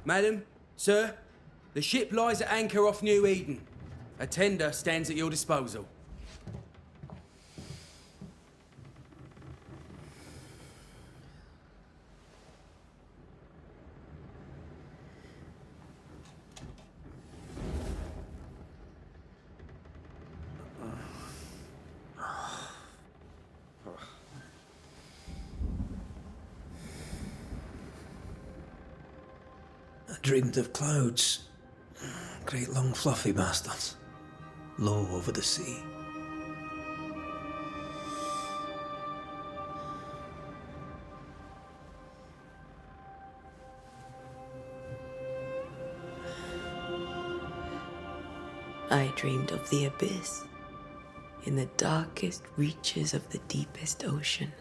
Madam, sir, the ship lies at anchor off New Eden. A tender stands at your disposal. I dreamed of clouds. Great long fluffy bastards. Low over the sea. I dreamed of the abyss, in the darkest reaches of the deepest ocean.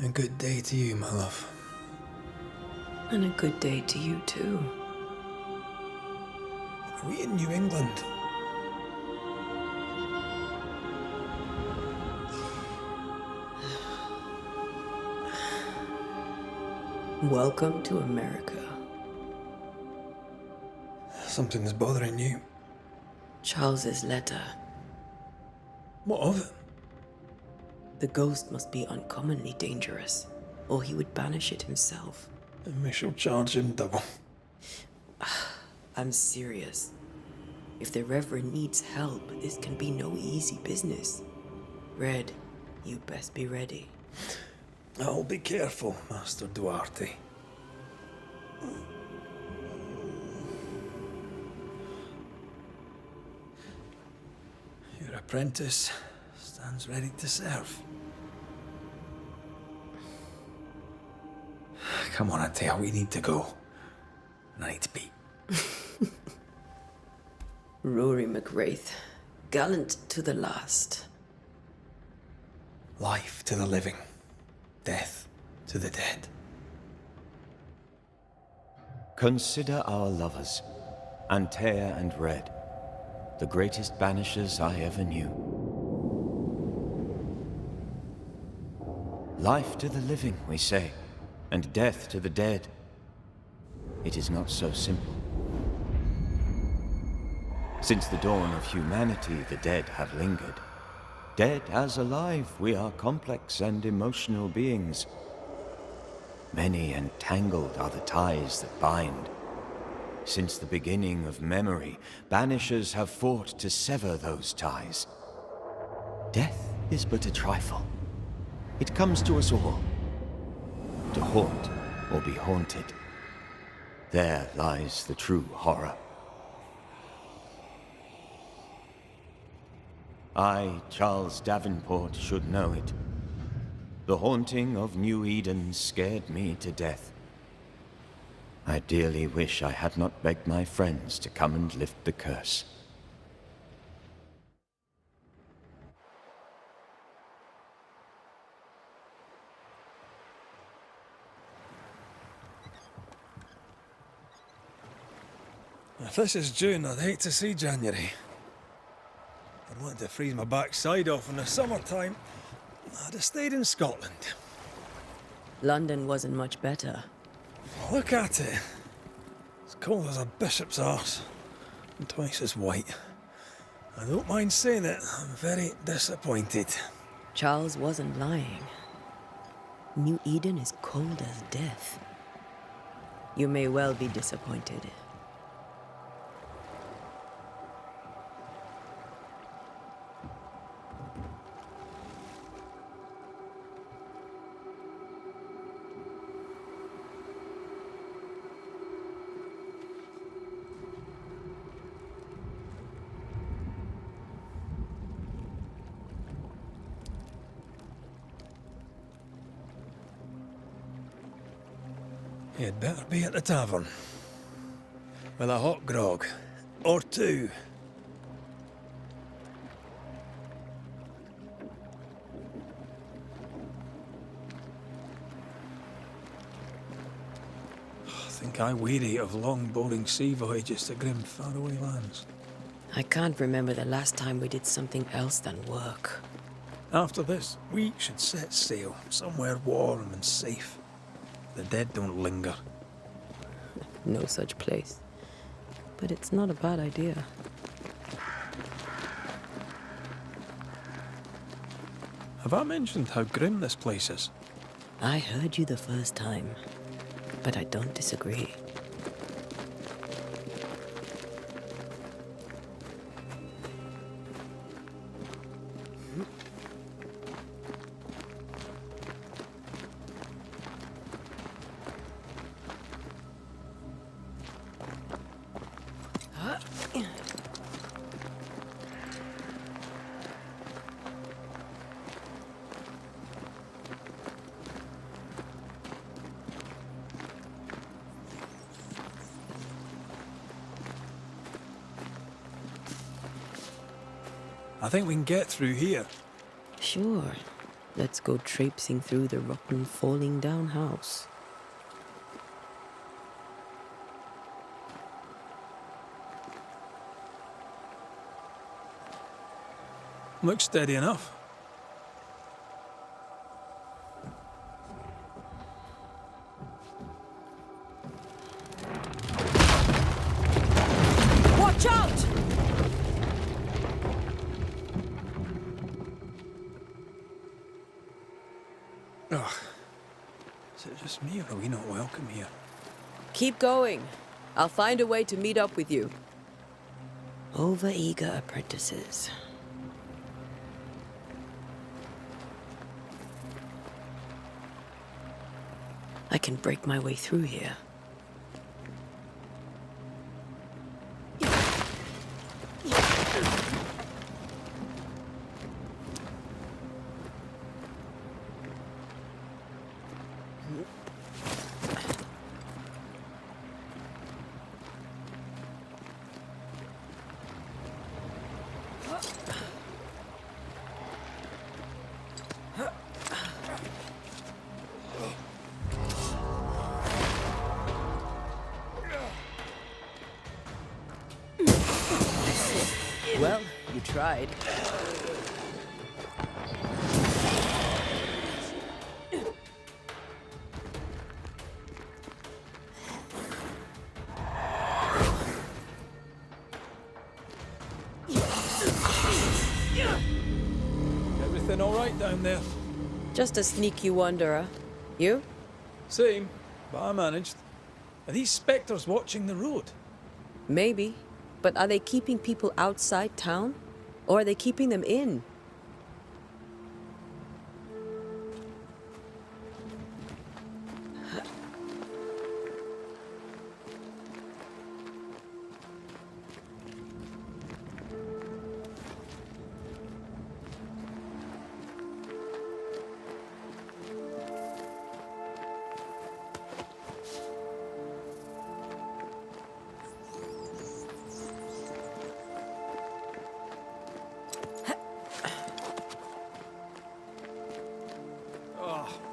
A good day to you, my love. And a good day to you, too. Are we in New England? Welcome to America. Something's bothering you. Charles's letter. What of it? The ghost must be uncommonly dangerous, or he would banish it himself. And we shall charge him double. I'm serious. If the Reverend needs help, this can be no easy business. Red, you best be ready. I'll be careful, Master Duarte. Your apprentice stands ready to serve. Come on, Antea, we need to go. I need to be. Rory McRaith, gallant to the last. Life to the living, death to the dead. Consider our lovers, Antea and Red, the greatest banishers I ever knew. Life to the living, we say, and death to the dead. It is not so simple. Since the dawn of humanity, the dead have lingered. Dead as alive, we are complex and emotional beings. Many and tangled are the ties that bind. Since the beginning of memory, banishers have fought to sever those ties. Death is but a trifle. It comes to us all. To haunt or be haunted. There lies the true horror. I, Charles Davenport, should know it. The haunting of New Eden scared me to death. I dearly wish I had not begged my friends to come and lift the curse. If this is June, I'd hate to see January. I'd want to freeze my backside off in the summertime. I'd have stayed in Scotland. London wasn't much better. Look at it. As cold as a bishop's arse. And twice as white. I don't mind saying it, I'm very disappointed. Charles wasn't lying. New Eden is cold as death. You may well be disappointed. You'd better be at the tavern. With a hot grog. Or two. I think I weary of long, boring sea voyages to grim, faraway lands. I can't remember the last time we did something else than work. After this, we should set sail somewhere warm and safe. The dead don't linger. No such place. But it's not a bad idea. Have I mentioned how grim this place is? I heard you the first time, but I don't disagree. I think we can get through here. Sure. Let's go traipsing through the rotten, falling down house. Looks steady enough. Watch out! Ugh. Is it just me, or are we not welcome here? Keep going. I'll find a way to meet up with you. Over-eager apprentices. I can break my way through here. Well, you tried. Everything all right down there? Just a sneaky wanderer. You? Same, but I managed. Are these spectres watching the road? Maybe. But are they keeping people outside town? Or are they keeping them in?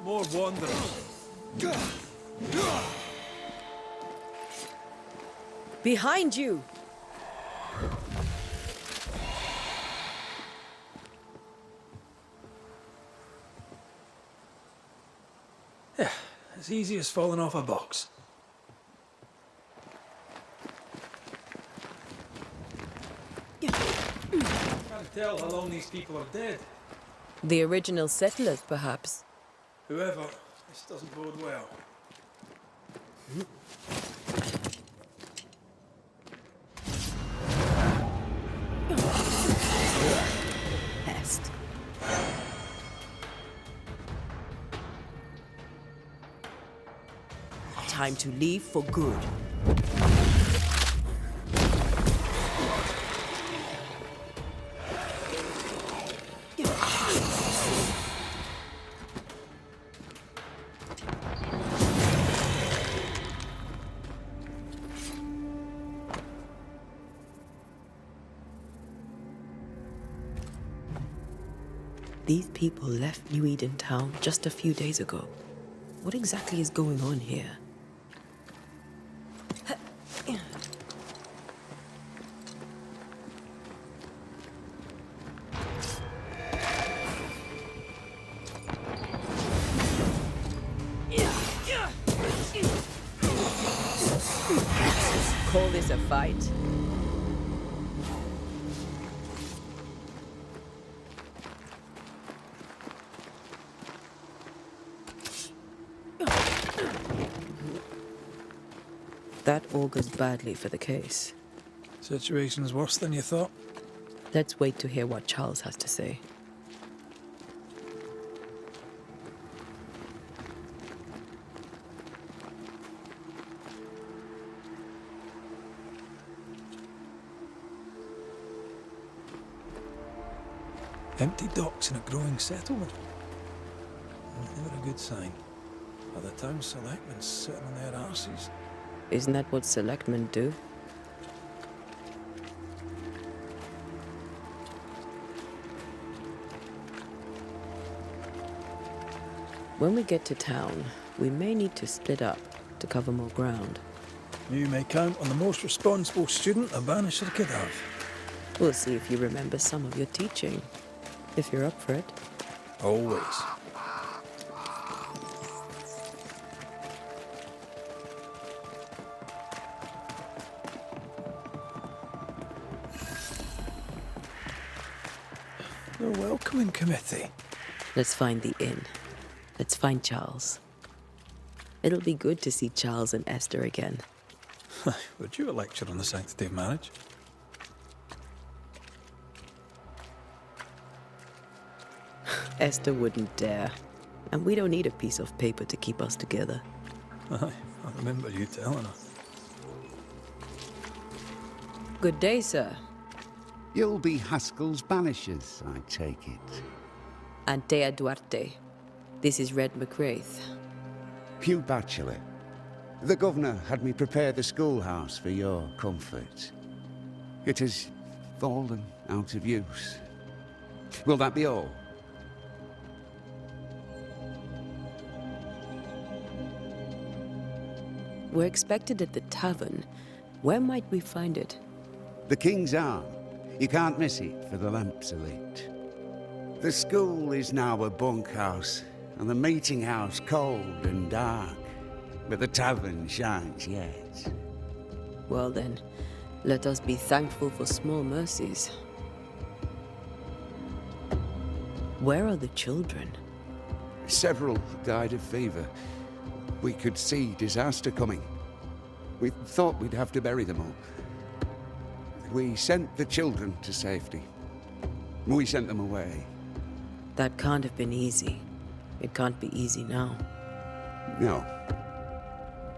More wanderers. Behind you! Yeah, as easy as falling off a box. Can't tell how long these people are dead. The original settlers, perhaps. Whoever, this doesn't bode well. Pest. Time to leave for good. These people left New Eden town just a few days ago. What exactly is going on here? fight. That augurs badly for the case. Situation's worse than you thought. Let's wait to hear what Charles has to say. Empty docks in a growing settlement. Never a good sign. Are the town selectmen sitting on their arses? Isn't that what selectmen do? When we get to town, we may need to split up to cover more ground. You may count on the most responsible student a Banisher could have. We'll see if you remember some of your teaching, if you're up for it. Always. The welcoming committee. Let's find the inn. Let's find Charles. It'll be good to see Charles and Esther again. Would you a lecture on the sanctity of marriage? Esther wouldn't dare. And we don't need a piece of paper to keep us together. Aye, I remember you telling her. Good day, sir. You'll be Haskell's Banishers, I take it. Antea Duarte. This is Red McRaith. Hugh Bachelor. The governor had me prepare the schoolhouse for your comfort. It has fallen out of use. Will that be all? We're expected at the tavern. Where might we find it? The King's Arm. You can't miss it for the lamps are lit. The school is now a bunkhouse, and the meeting house cold and dark. But the tavern shines yet. Well then, let us be thankful for small mercies. Where are the children? Several died of fever. We could see disaster coming. We thought we'd have to bury them all. We sent the children to safety. We sent them away. That can't have been easy. It can't be easy now. No.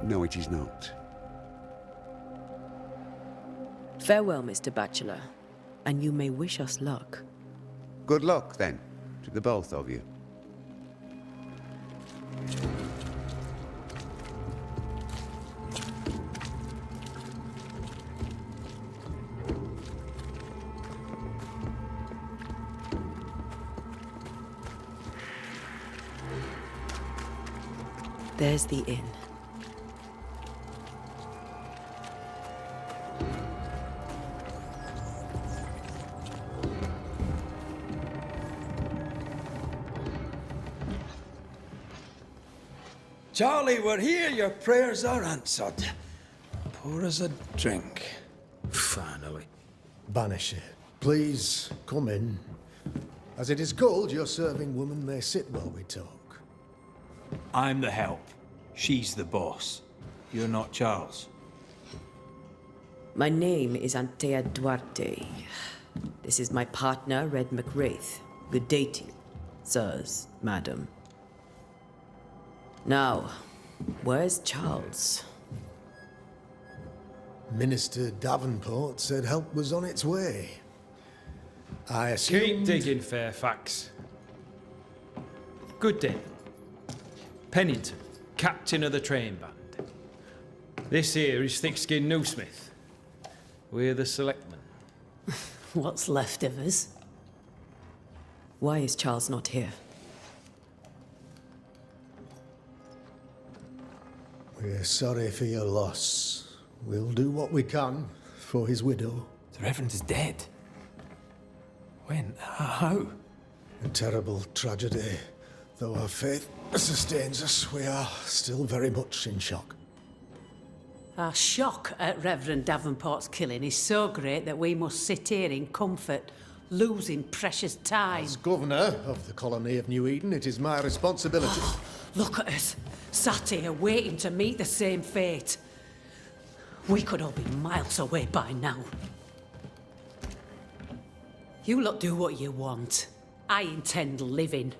No, it is not. Farewell, Mr. Bachelor. And you may wish us luck. Good luck, then, to the both of you. There's the inn. Charlie, we're here. Your prayers are answered. Pour us a drink. Finally. Banisher, please come in. As it is cold, your serving woman may sit while we talk. I'm the help. She's the boss. You're not Charles. My name is Antea Duarte. This is my partner, Red McRaith. Good day to you, sirs, madam. Now, where's Charles? Minister Davenport said help was on its way. I assumed... Keep digging, Fairfax. Good day. Pennington, captain of the train band. This here is thick-skinned Newsmith. We're the selectmen. What's left of us? Why is Charles not here? We're sorry for your loss. We'll do what we can for his widow. The Reverend is dead. When? How? A terrible tragedy. Though our faith sustains us, we are still very much in shock. Our shock at Reverend Davenport's killing is so great that we must sit here in comfort, losing precious time. As governor of the colony of New Eden, it is my responsibility. Look at us, sat here waiting to meet the same fate. We could all be miles away by now. You lot do what you want. I intend living.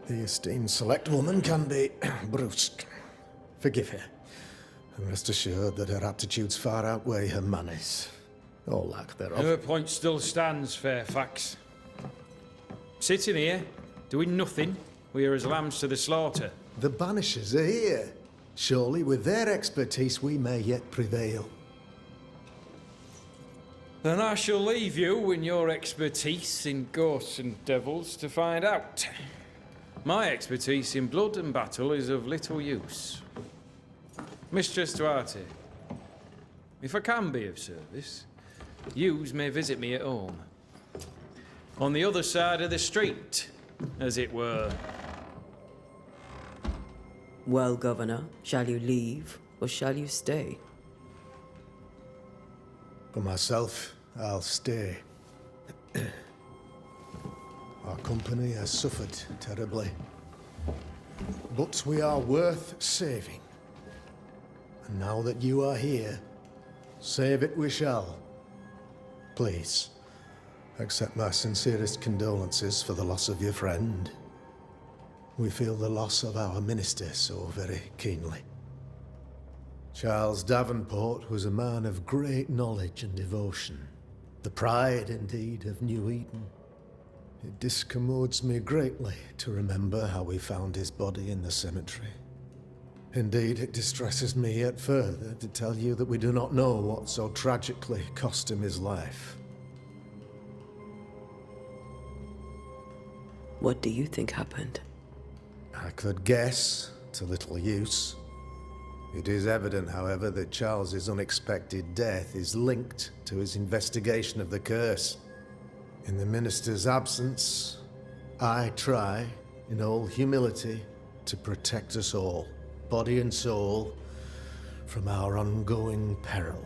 The esteemed select woman can be brusque. Forgive her. And rest assured that her aptitudes far outweigh her manners. Or lack thereof. Her point still stands, Fairfax. Sitting here, doing nothing, we are as lambs to the slaughter. The Banishers are here. Surely with their expertise we may yet prevail. Then I shall leave you and your expertise in ghosts and devils to find out. My expertise in blood and battle is of little use. Mistress Duarte, if I can be of service, yous may visit me at home. On the other side of the street, as it were. Well, Governor, shall you leave or shall you stay? For myself, I'll stay. Our company has suffered terribly. But we are worth saving. And now that you are here, save it we shall. Please, accept my sincerest condolences for the loss of your friend. We feel the loss of our minister so very keenly. Charles Davenport was a man of great knowledge and devotion. The pride, indeed, of New Eden. It discommodes me greatly to remember how we found his body in the cemetery. Indeed, it distresses me yet further to tell you that we do not know what so tragically cost him his life. What do you think happened? I could guess, to little use. It is evident, however, that Charles's unexpected death is linked to his investigation of the curse. In the minister's absence, I try, in all humility, to protect us all, body and soul, from our ongoing peril.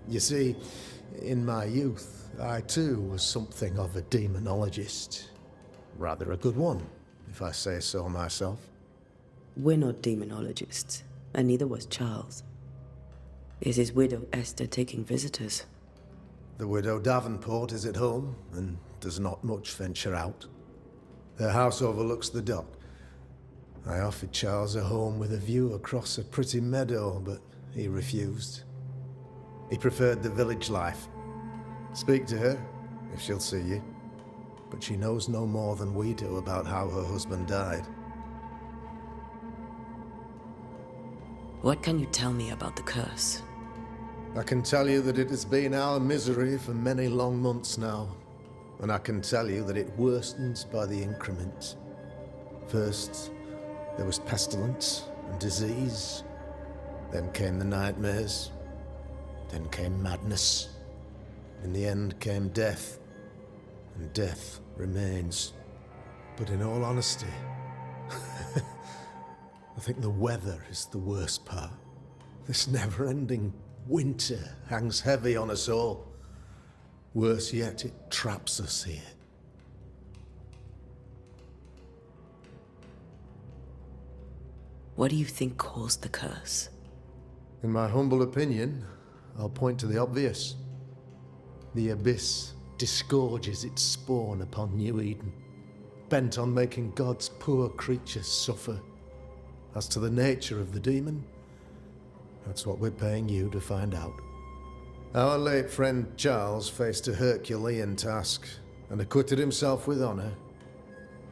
You see, in my youth, I too was something of a demonologist. Rather a good one, if I say so myself. We're not demonologists, and neither was Charles. Is his widow Esther taking visitors? The widow Davenport is at home, and does not much venture out. Their house overlooks the dock. I offered Charles a home with a view across a pretty meadow, but he refused. He preferred the village life. Speak to her, if she'll see you. But she knows no more than we do about how her husband died. What can you tell me about the curse? I can tell you that it has been our misery for many long months now. And I can tell you that it worsens by the increment. First, there was pestilence and disease. Then came the nightmares. Then came madness. In the end came death. And death remains. But in all honesty, I think the weather is the worst part. This never-ending winter hangs heavy on us all. Worse yet, it traps us here. What do you think caused the curse? In my humble opinion, I'll point to the obvious. The abyss disgorges its spawn upon New Eden, bent on making God's poor creatures suffer. As to the nature of the demon, that's what we're paying you to find out. Our late friend Charles faced a Herculean task and acquitted himself with honor.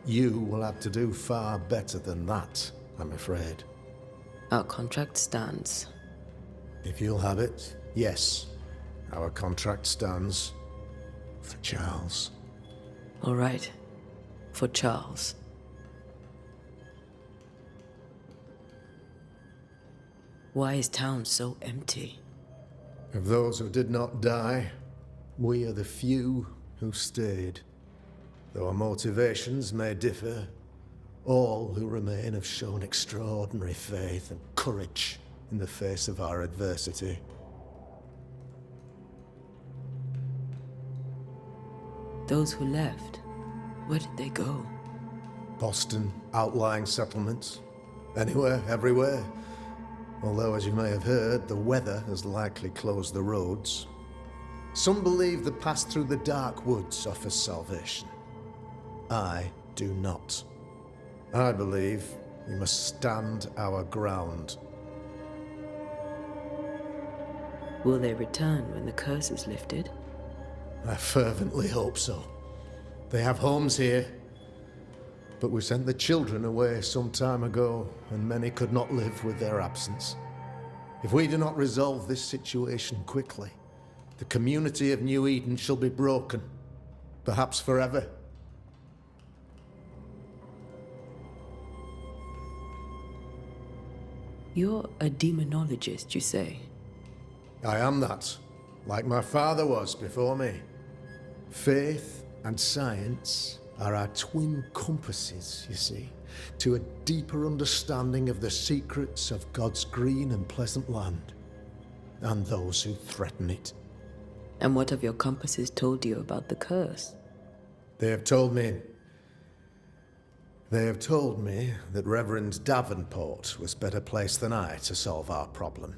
You will have to do far better than that, I'm afraid. Our contract stands. If you'll have it, yes, our contract stands for Charles. All right. For Charles. Why is town so empty? Of those who did not die, we are the few who stayed. Though our motivations may differ, All who remain have shown extraordinary faith and courage in the face of our adversity. Those who left, where did they go? Boston, outlying settlements. Anywhere, everywhere. Although, as you may have heard, the weather has likely closed the roads. Some believe the path through the dark woods offers salvation. I do not. I believe we must stand our ground. Will they return when the curse is lifted? I fervently hope so. They have homes here. But we sent the children away some time ago, and many could not live with their absence. If we do not resolve this situation quickly, the community of New Eden shall be broken, perhaps forever. You're a demonologist, you say? I am that, like my father was before me. Faith and science are our twin compasses, you see, to a deeper understanding of the secrets of God's green and pleasant land, and those who threaten it. And what have your compasses told you about the curse? They have told me that Reverend Davenport was better placed than I to solve our problem.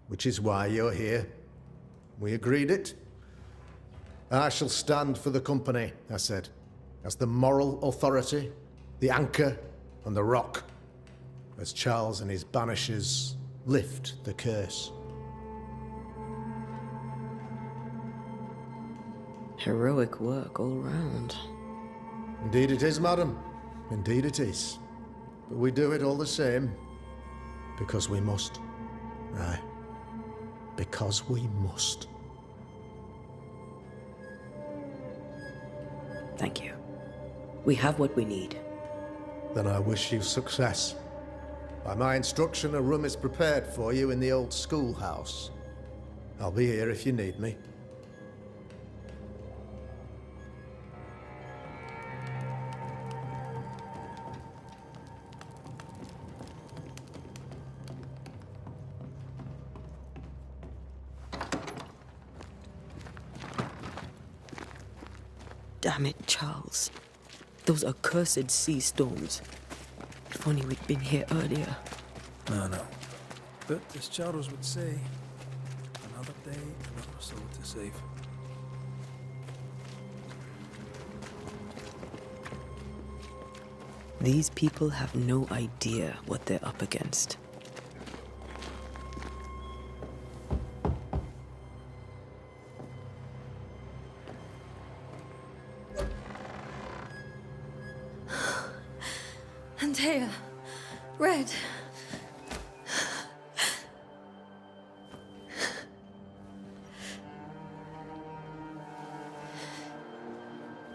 Which is why you're here. We agreed it. I shall stand for the company, I said, as the moral authority, the anchor, and the rock, as Charles and his Banishers lift the curse. Heroic work all round. Indeed it is, madam. Indeed it is. But we do it all the same. Because we must. Aye. Because we must. Thank you. We have what we need. Then I wish you success. By my instruction, a room is prepared for you in the old schoolhouse. I'll be here if you need me. Damn it, Charles. Those accursed sea storms. If only we'd been here earlier. No. But as Charles would say, another day, another soul to save. These people have no idea what they're up against. Antea, Red.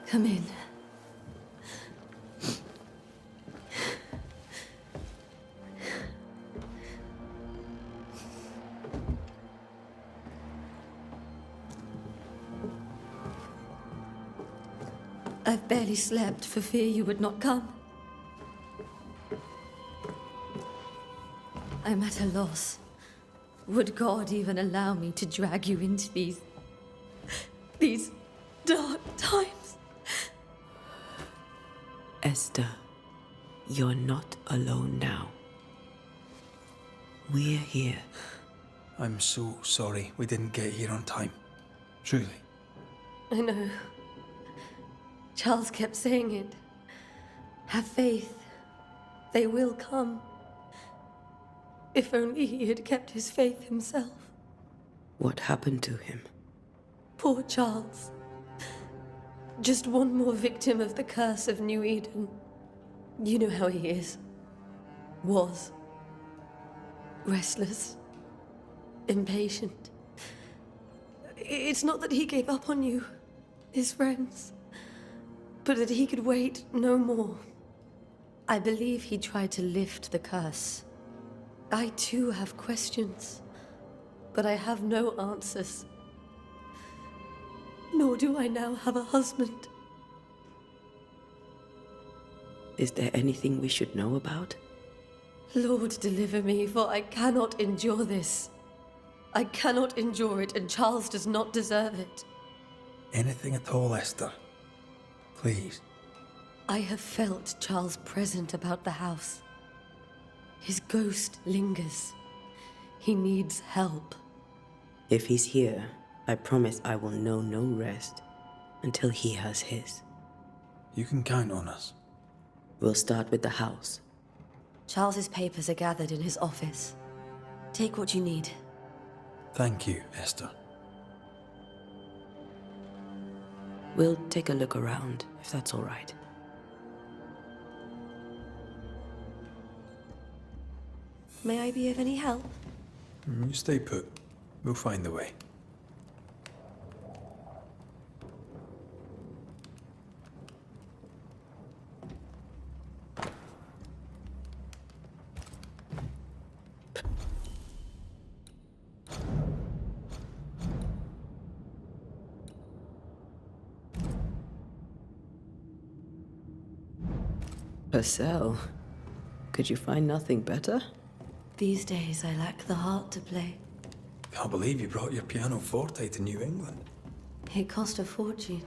Come in. I've barely slept for fear you would not come. I'm at a loss. Would God even allow me to drag you into these dark times? Esther, you're not alone now. We're here. I'm so sorry we didn't get here on time. Truly. I know. Charles kept saying it. Have faith. They will come. If only he had kept his faith himself. What happened to him? Poor Charles. Just one more victim of the curse of New Eden. You know how he is. Was. Restless. Impatient. It's not that he gave up on you, his friends, but that he could wait no more. I believe he tried to lift the curse. I too have questions, but I have no answers. Nor do I now have a husband. Is there anything we should know about? Lord, deliver me, for I cannot endure this. I cannot endure it, and Charles does not deserve it. Anything at all, Esther. Please. I have felt Charles' present about the house. His ghost lingers. He needs help. If he's here, I promise I will know no rest until he has his. You can count on us. We'll start with the house. Charles's papers are gathered in his office. Take what you need. Thank you, Esther. We'll take a look around, if that's all right. May I be of any help? You stay put. We'll find the way. Purcell, could you find nothing better? These days, I lack the heart to play. Can't believe you brought your pianoforte to New England. It cost a fortune.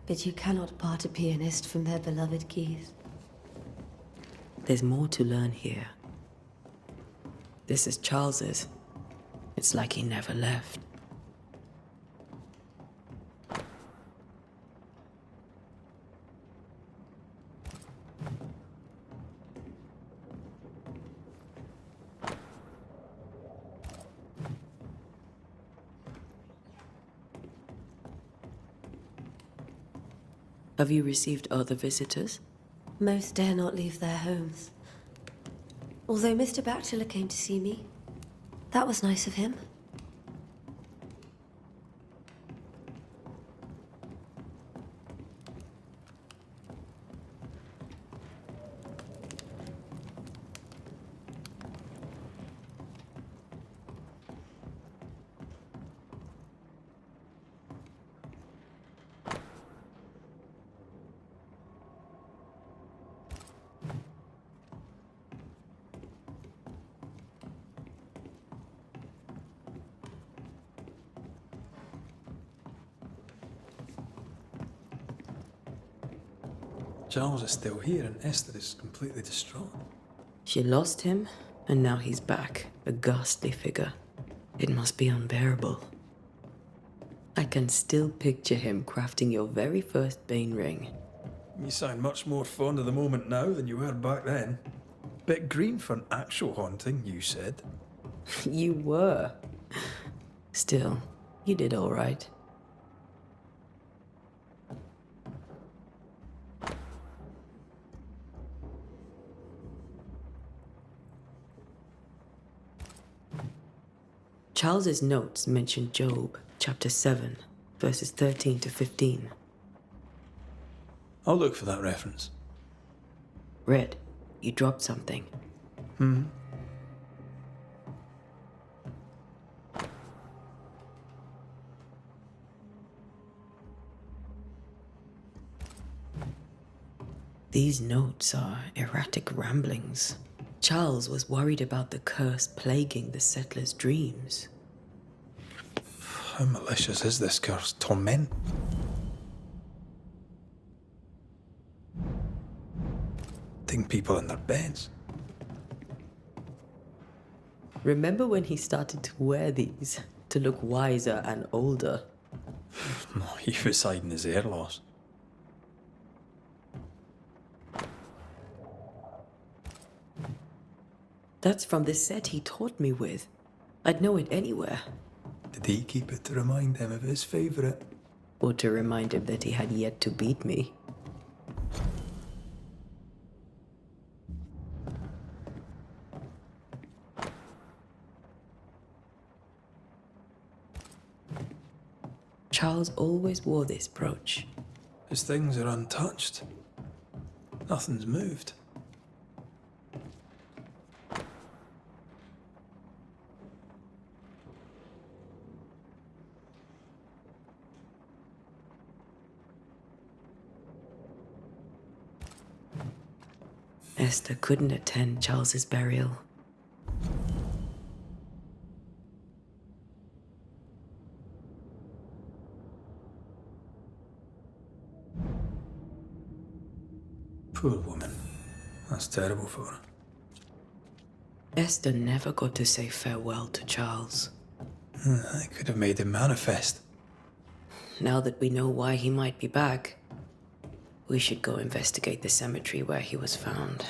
But you cannot part a pianist from their beloved keys. There's more to learn here. This is Charles's. It's like he never left. Have you received other visitors? Most dare not leave their homes. Although Mr. Bachelor came to see me. That was nice of him. Charles is still here and Esther is completely distraught. She lost him, and now he's back, a ghastly figure. It must be unbearable. I can still picture him crafting your very first Bane ring. You sound much more fond of the moment now than you were back then. Bit green for an actual haunting, you said. You were. Still, you did all right. Charles's notes mention Job, chapter 7, verses 13 to 15. I'll look for that reference. Red, you dropped something. These notes are erratic ramblings. Charles was worried about the curse plaguing the settlers' dreams. How malicious is this curse? Torment? Ting people in their beds. Remember when he started to wear these to look wiser and older? No, he was hiding his hair loss. That's from the set he taught me with. I'd know it anywhere. Did he keep it to remind him of his favourite? Or to remind him that he had yet to beat me. Charles always wore this brooch. His things are untouched. Nothing's moved. Esther couldn't attend Charles's burial. Poor woman. That's terrible for her. Esther never got to say farewell to Charles. I could have made him manifest. Now that we know why he might be back, we should go investigate the cemetery where he was found.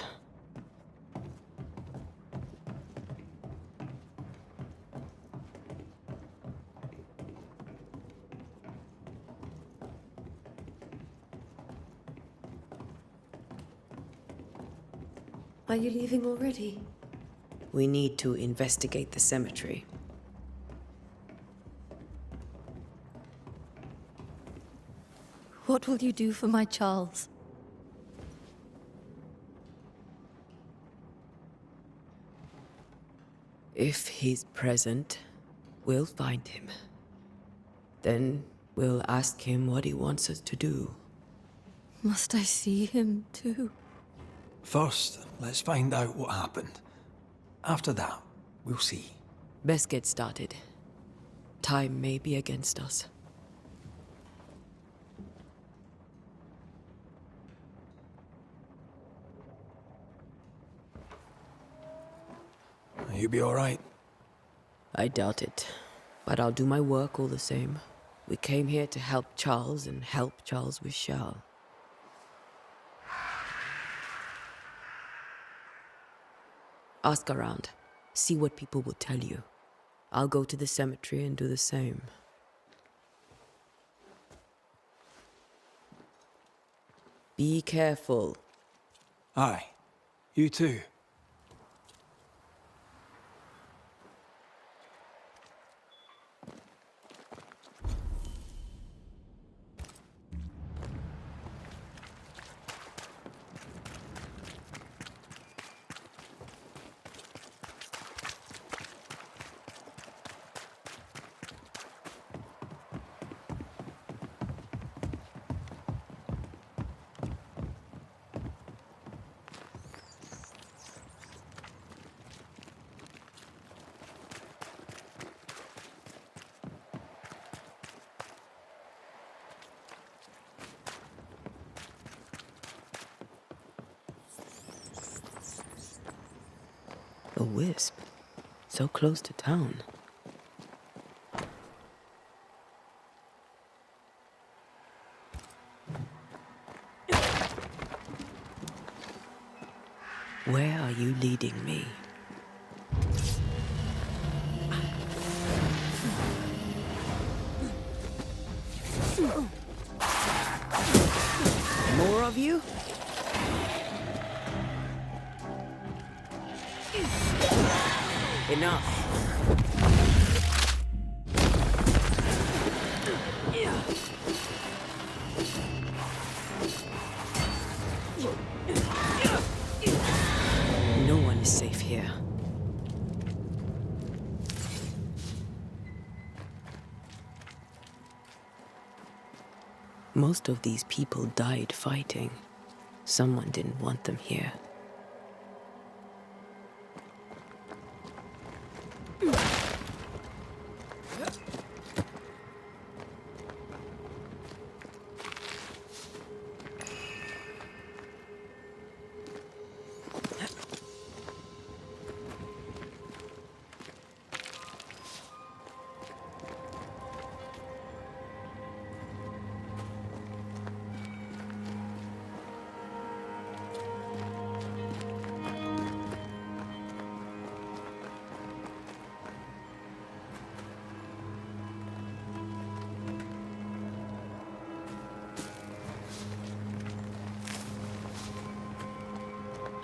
Are you leaving already? We need to investigate the cemetery. What will you do for my Charles? If he's present, we'll find him. Then we'll ask him what he wants us to do. Must I see him too? First, let's find out what happened. After that, we'll see. Best get started. Time may be against us. You be all right? I doubt it, but I'll do my work all the same. We came here to help Charles and help Charles with Charles. Ask around. See what people will tell you. I'll go to the cemetery and do the same. Be careful. Aye. You too. A wisp. So close to town. Where are you leading me? More of you? Enough. No one is safe here. Most of these people died fighting. Someone didn't want them here.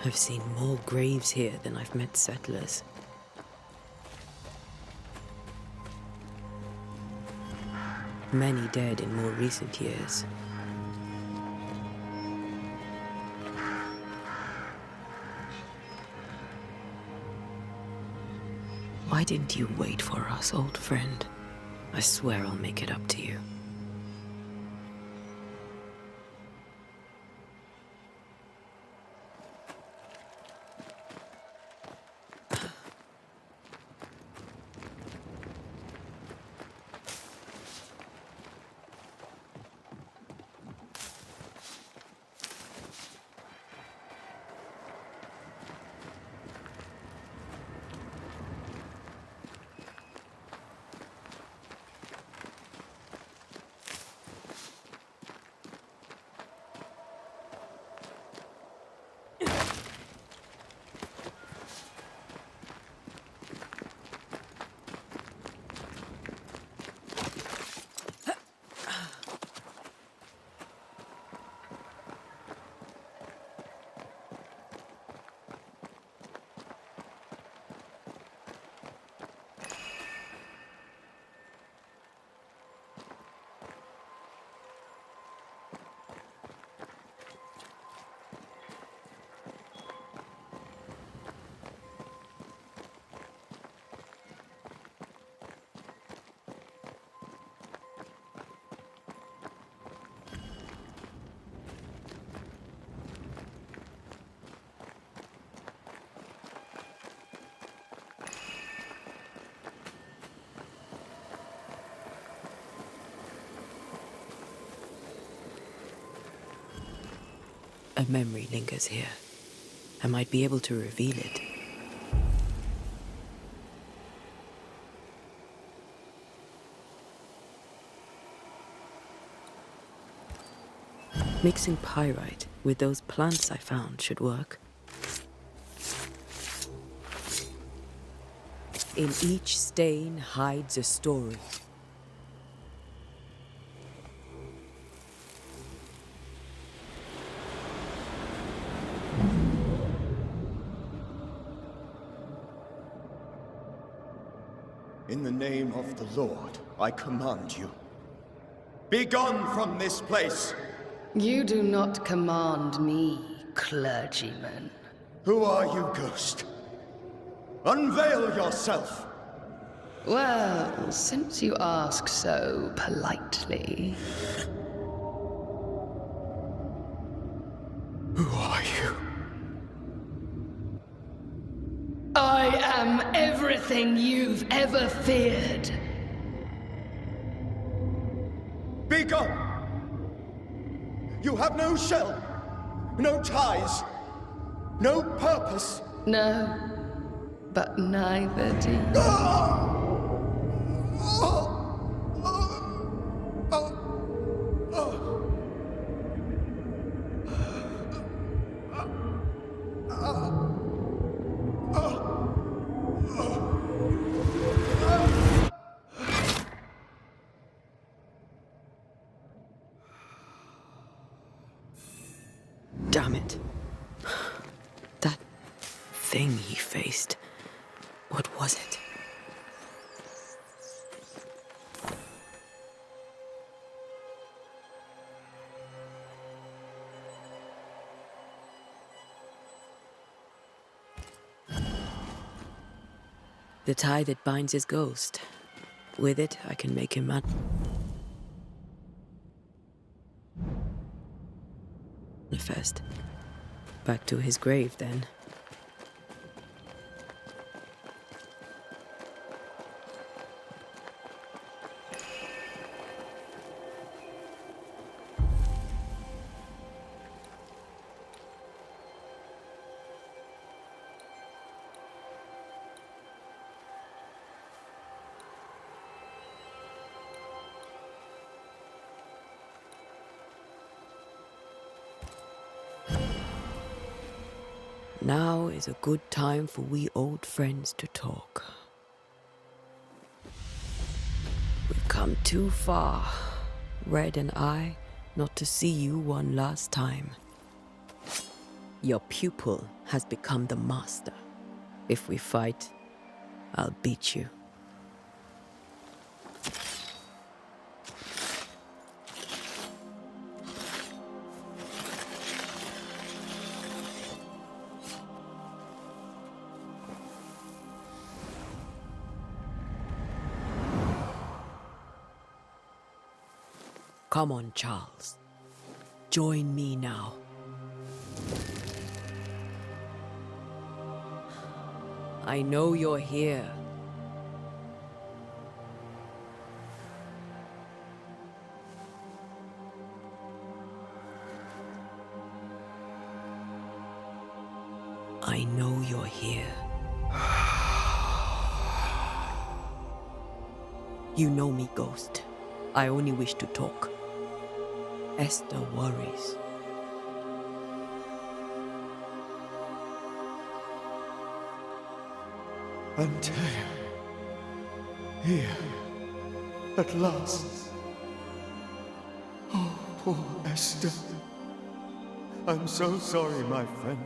I've seen more graves here than I've met settlers. Many dead in more recent years. Why didn't you wait for us, old friend? I swear I'll make it up to you. A memory lingers here. I might be able to reveal it. Mixing pyrite with those plants I found should work. In each stain hides a story. In the name of the Lord, I command you. Be gone from this place! You do not command me, clergyman. Who are you, ghost? Unveil yourself! Well, since you ask so politely... Who are you? I am everything you've ever feared. Be gone! You have no shell, no ties, no purpose. No, but neither do you. Damn it. That thing he faced. What was it? The tie that binds his ghost. With it, I can make him mad. Manifest. Back to his grave, then. Now is a good time for we old friends to talk. We've come too far, Red and I, not to see you one last time. Your pupil has become the master. If we fight, I'll beat you. Come on, Charles. Join me now. I know you're here. I know you're here. You know me, Ghost. I only wish to talk. Esther worries. Antea. Here. At last. Oh, poor Esther. I'm so sorry, my friend.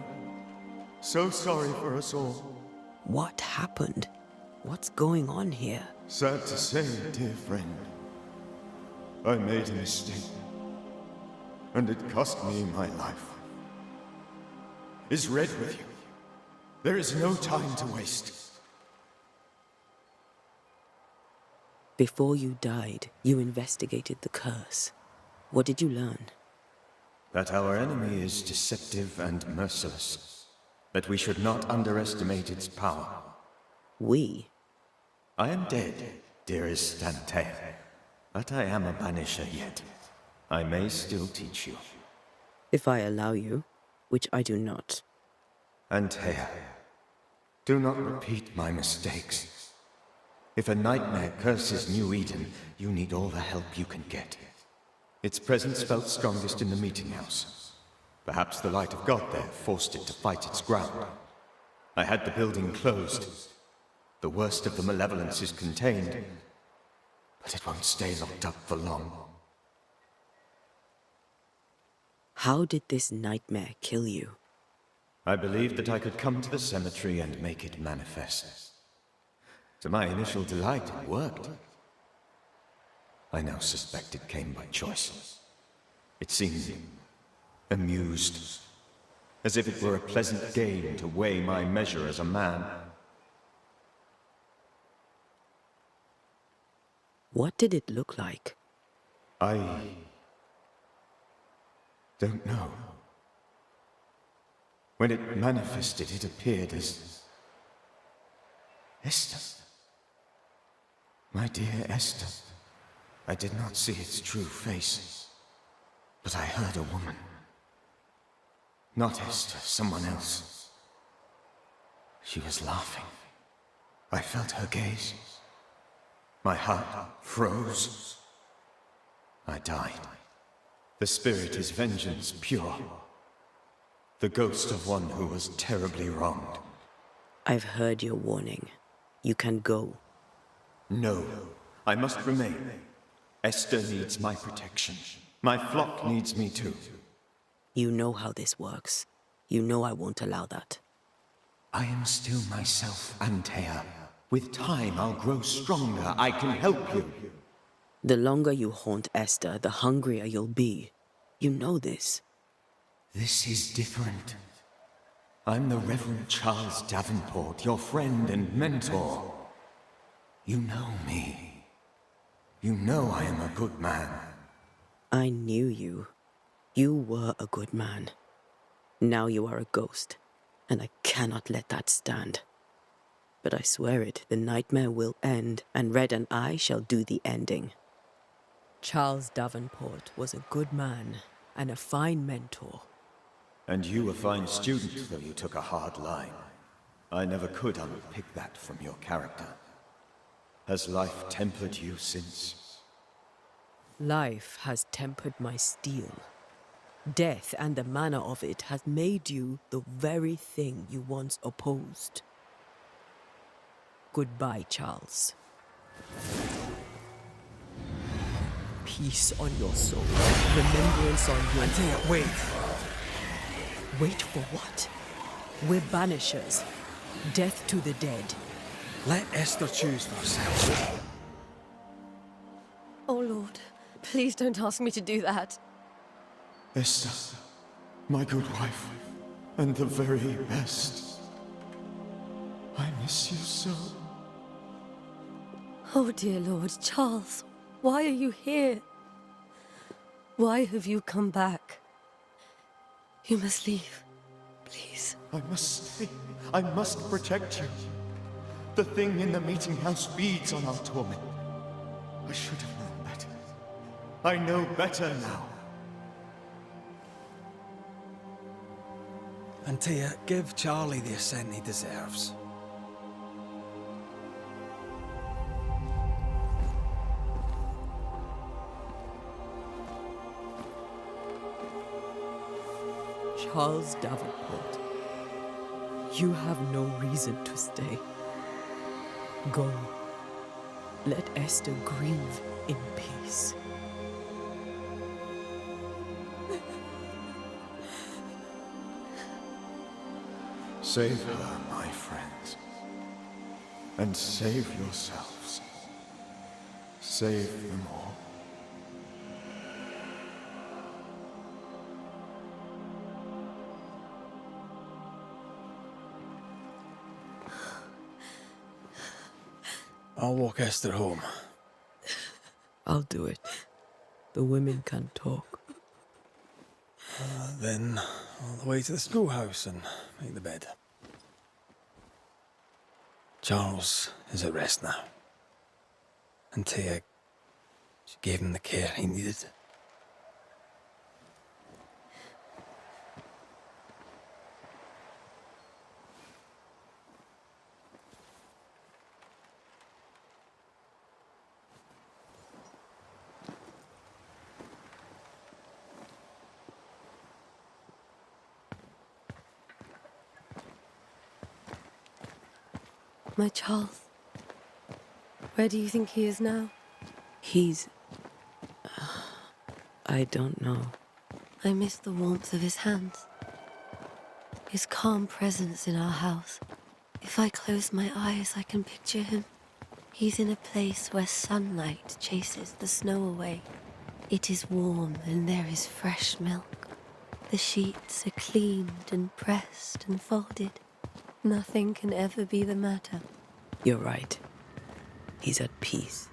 So sorry for us all. What happened? What's going on here? Sad to say, dear friend. I made a mistake. And it cost me my life. Is Red with you? There is no time to waste. Before you died, you investigated the curse. What did you learn? That our enemy is deceptive and merciless. That we should not underestimate its power. We? I am dead, dearest Antea. But I am a Banisher yet. I may still teach you. If I allow you. which I do not. Antea, do not repeat my mistakes. If a nightmare curses New Eden, you need all the help you can get. Its presence felt strongest in the meeting house. Perhaps the light of God there forced it to fight its ground. I had the building closed. The worst of the malevolence is contained, but it won't stay locked up for long. How did this nightmare kill you? I believed that I could come to the cemetery and make it manifest. To my initial delight, it worked. I now suspect it came by choice. It seemed amused, as if it were a pleasant game to weigh my measure as a man. What did it look like? I don't know. When it manifested, it appeared as Esther. My dear Esther. I did not see its true face, but I heard a woman. Not Esther, someone else. She was laughing. I felt her gaze. My heart froze. I died. The spirit is vengeance pure. The ghost of one who was terribly wronged. I've heard your warning. You can go. No, I must remain. Esther needs my protection. My flock needs me too. You know how this works. You know I won't allow that. I am still myself, Antea. With time, I'll grow stronger. I can help you. The longer you haunt Esther, the hungrier you'll be. You know this. This is different. I'm the Reverend Charles Davenport, your friend and mentor. You know me. You know I am a good man. I knew you. You were a good man. Now you are a ghost, and I cannot let that stand. But I swear it, the nightmare will end, and Red and I shall do the ending. Charles Davenport was a good man and a fine mentor. And you a fine student, though you took a hard line. I never could unpick that from your character. Has life tempered you since? Life has tempered my steel. Death and the manner of it has made you the very thing you once opposed. Goodbye, Charles. Peace on your soul. Remembrance on your... Antea, wait! Wait for what? We're Banishers. Death to the dead. Let Esther choose for herself. Oh, Lord, please don't ask me to do that. Esther, my good wife, and the very best. I miss you so. Oh, dear Lord, Charles, why are you here? Why have you come back? You must leave, please. I must stay. I must protect you. The thing in the meeting house feeds on our torment. I should have known better. I know better now. Antea, give Charlie the ascent he deserves. Charles Davenport, you have no reason to stay. Go. Let Esther grieve in peace. Save her, my friends. And save yourselves. Save them all. I'll walk Esther home. I'll do it. The women can talk. Then all the way to the schoolhouse and make the bed. Charles is at rest now. Antea, she gave him the care he needed. My Charles. Where do you think he is now? He's... I don't know. I miss the warmth of his hands. His calm presence in our house. If I close my eyes, I can picture him. He's in a place where sunlight chases the snow away. It is warm and there is fresh milk. The sheets are cleaned and pressed and folded. Nothing can ever be the matter. You're right. He's at peace,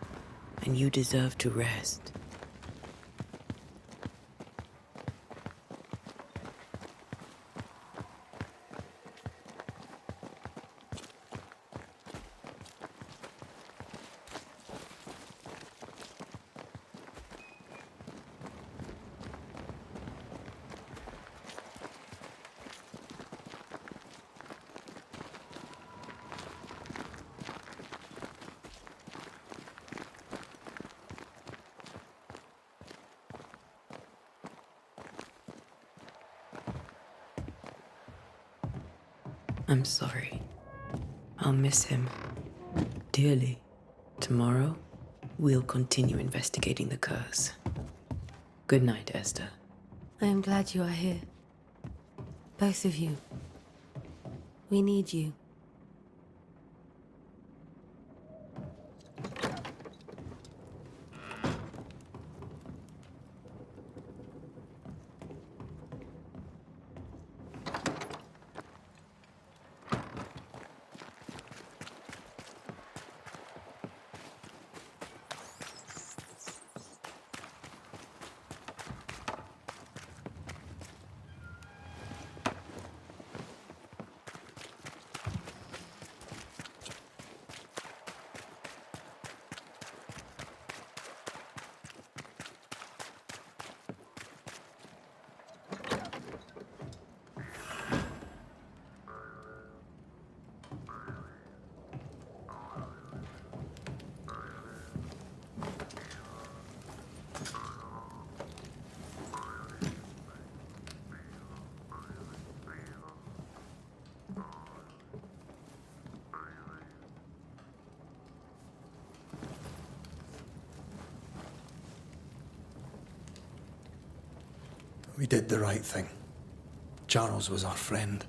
and you deserve to rest. I'm sorry. I'll miss him dearly. Tomorrow, we'll continue investigating the curse. Good night, Esther. I am glad you are here. Both of you. We need you. We did the right thing. Charles was our friend.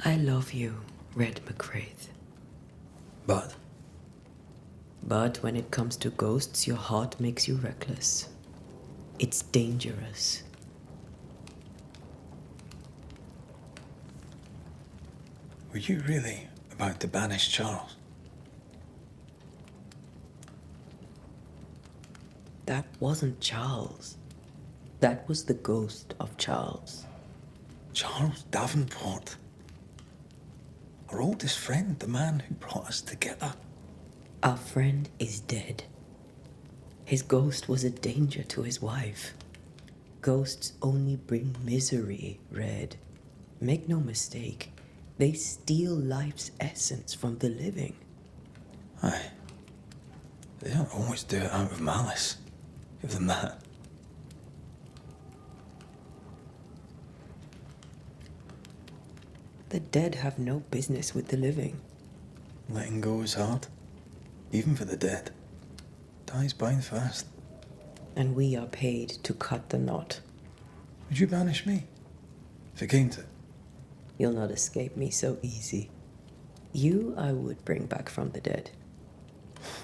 I love you, Red McRaith. But But when it comes to ghosts, your heart makes you reckless. It's dangerous. were you really about to banish Charles? That wasn't Charles. That was the ghost of Charles. Charles Davenport. Our oldest friend, the man who brought us together. Our friend is dead. His ghost was a danger to his wife. Ghosts only bring misery, Red. Make no mistake, they steal life's essence from the living. Aye. They don't always do it out of malice. Give them that. The dead have no business with the living. Letting go is hard. Even for the dead. Dies bind fast. And we are paid to cut the knot. Would you banish me? If it came to it? You'll not escape me so easy. You I would bring back from the dead.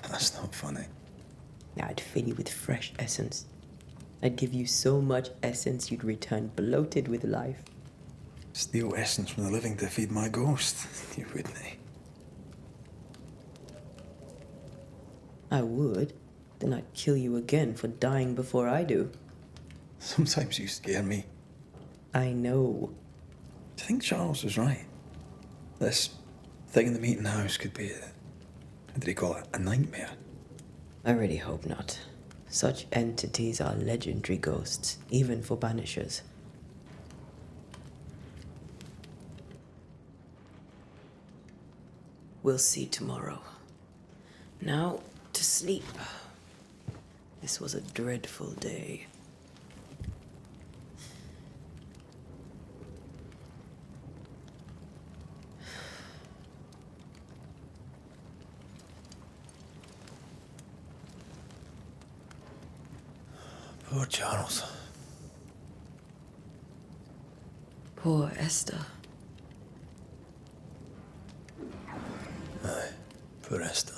That's not funny. I'd fill you with fresh essence. I'd give you so much essence you'd return bloated with life. Steal essence from the living to feed my ghost. You wouldn't, eh? I would. Then I'd kill you again for dying before I do. Sometimes you scare me. I know. Do you think Charles was right? This thing in the meeting house could be how did he call it? A nightmare? I really hope not. Such entities are legendary ghosts, even for Banishers. We'll see tomorrow. Now, to sleep. This was a dreadful day. Poor Charles. Poor Esther. Aye, poor Esther.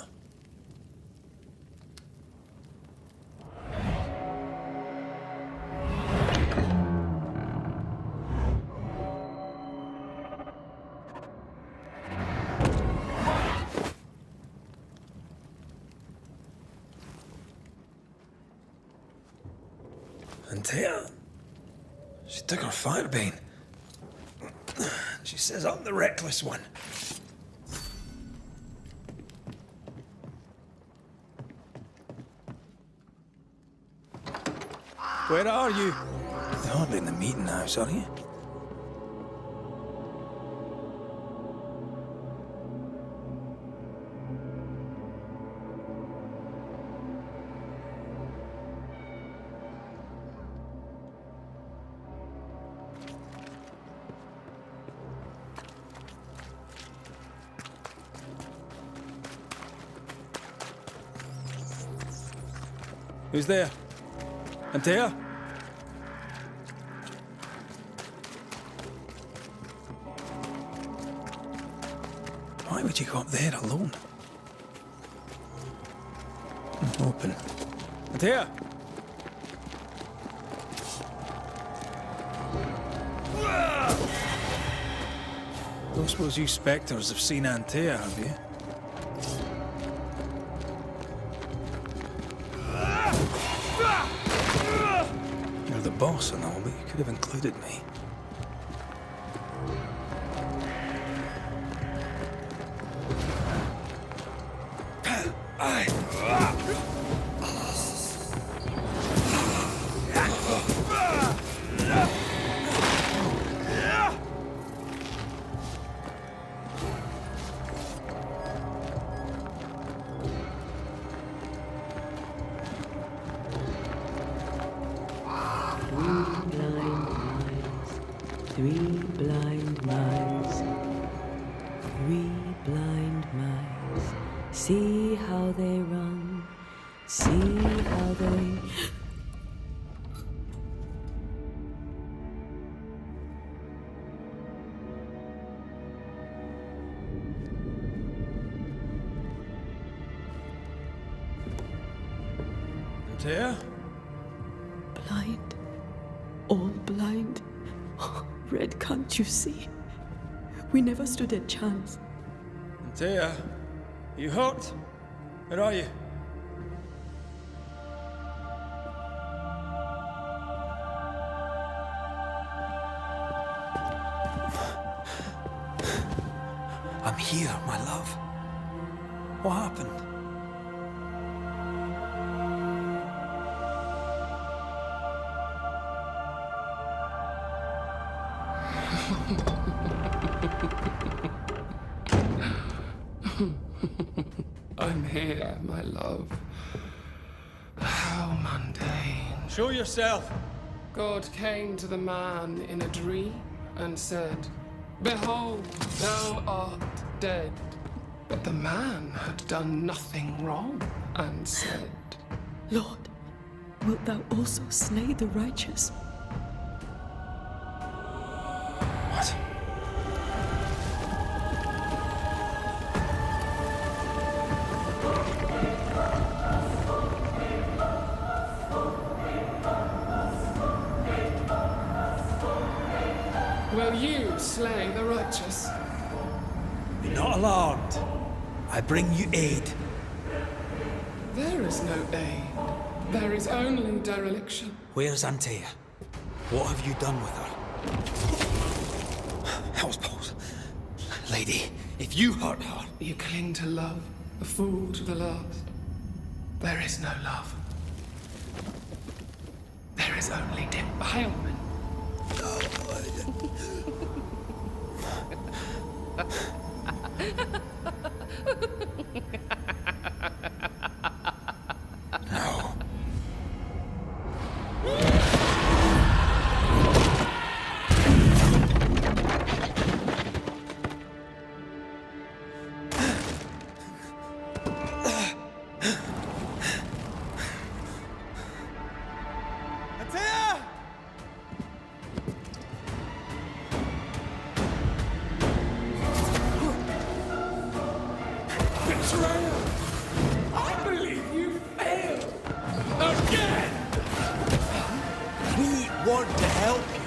Antea, she took her firebane. She says I'm the reckless one. Where are you? You're hardly in the meeting house, are you? Who's there? Antea? Why would you go up there alone? Open. Antea! Don't suppose you spectres have seen Antea, have you? You're the boss and all, but you could have included me. Three blind mice, 3 blind mice. See how they run, see how they... Antea? Blind, all blind. Red, can't you see? We never stood a chance. Antea, you hurt? Where are you? I'm here, my love. What happened? I'm here, my love. How mundane. Show yourself! God came to the man in a dream and said, "Behold, thou art dead." But the man had done nothing wrong and said, Lord, wilt thou also slay the righteous? What? "Will you slay the righteous?" Be not alarmed. I bring you aid. There is no aid. There is only dereliction. Where's Antea? What have you done with her? Hell's balls. Lady, if you hurt her... You cling to love, a fool to the last. There is no love. There is only defilement. No. want to help you.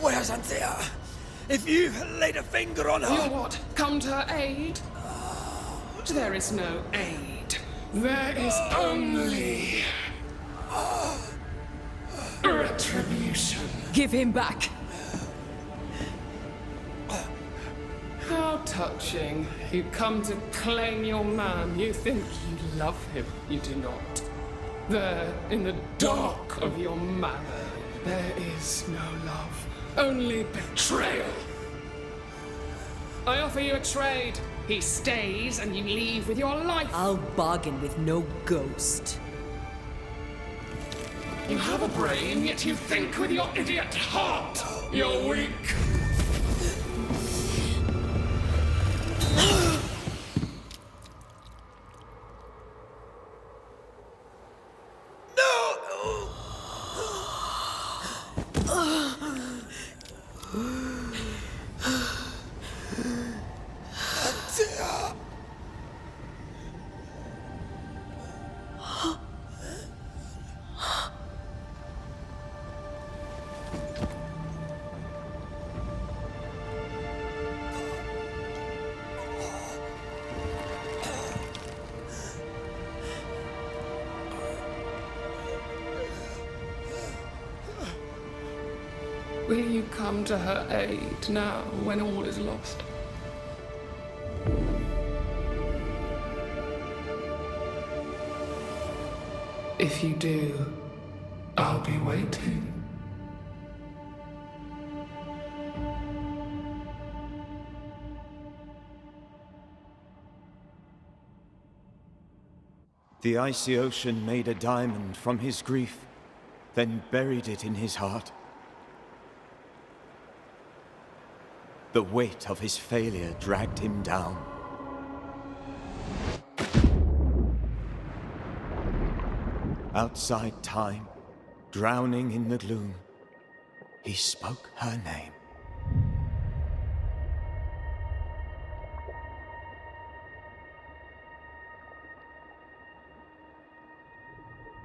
Where's Antea? If you laid a finger on her... You what? Come to her aid? There is no aid. There is only... retribution. Give him back. How touching. You come to claim your man. You think you love him. You do not. There, in the dark of your marrow, there is no love. Only betrayal. I offer you a trade. He stays and you leave with your life. I'll bargain with no ghost. You have a brain, yet you think with your idiot heart. You're weak. Will you come to her aid now, when all is lost? If you do, I'll be waiting. The icy ocean made a diamond from his grief, then buried it in his heart. The weight of his failure dragged him down. Outside time, drowning in the gloom, he spoke her name.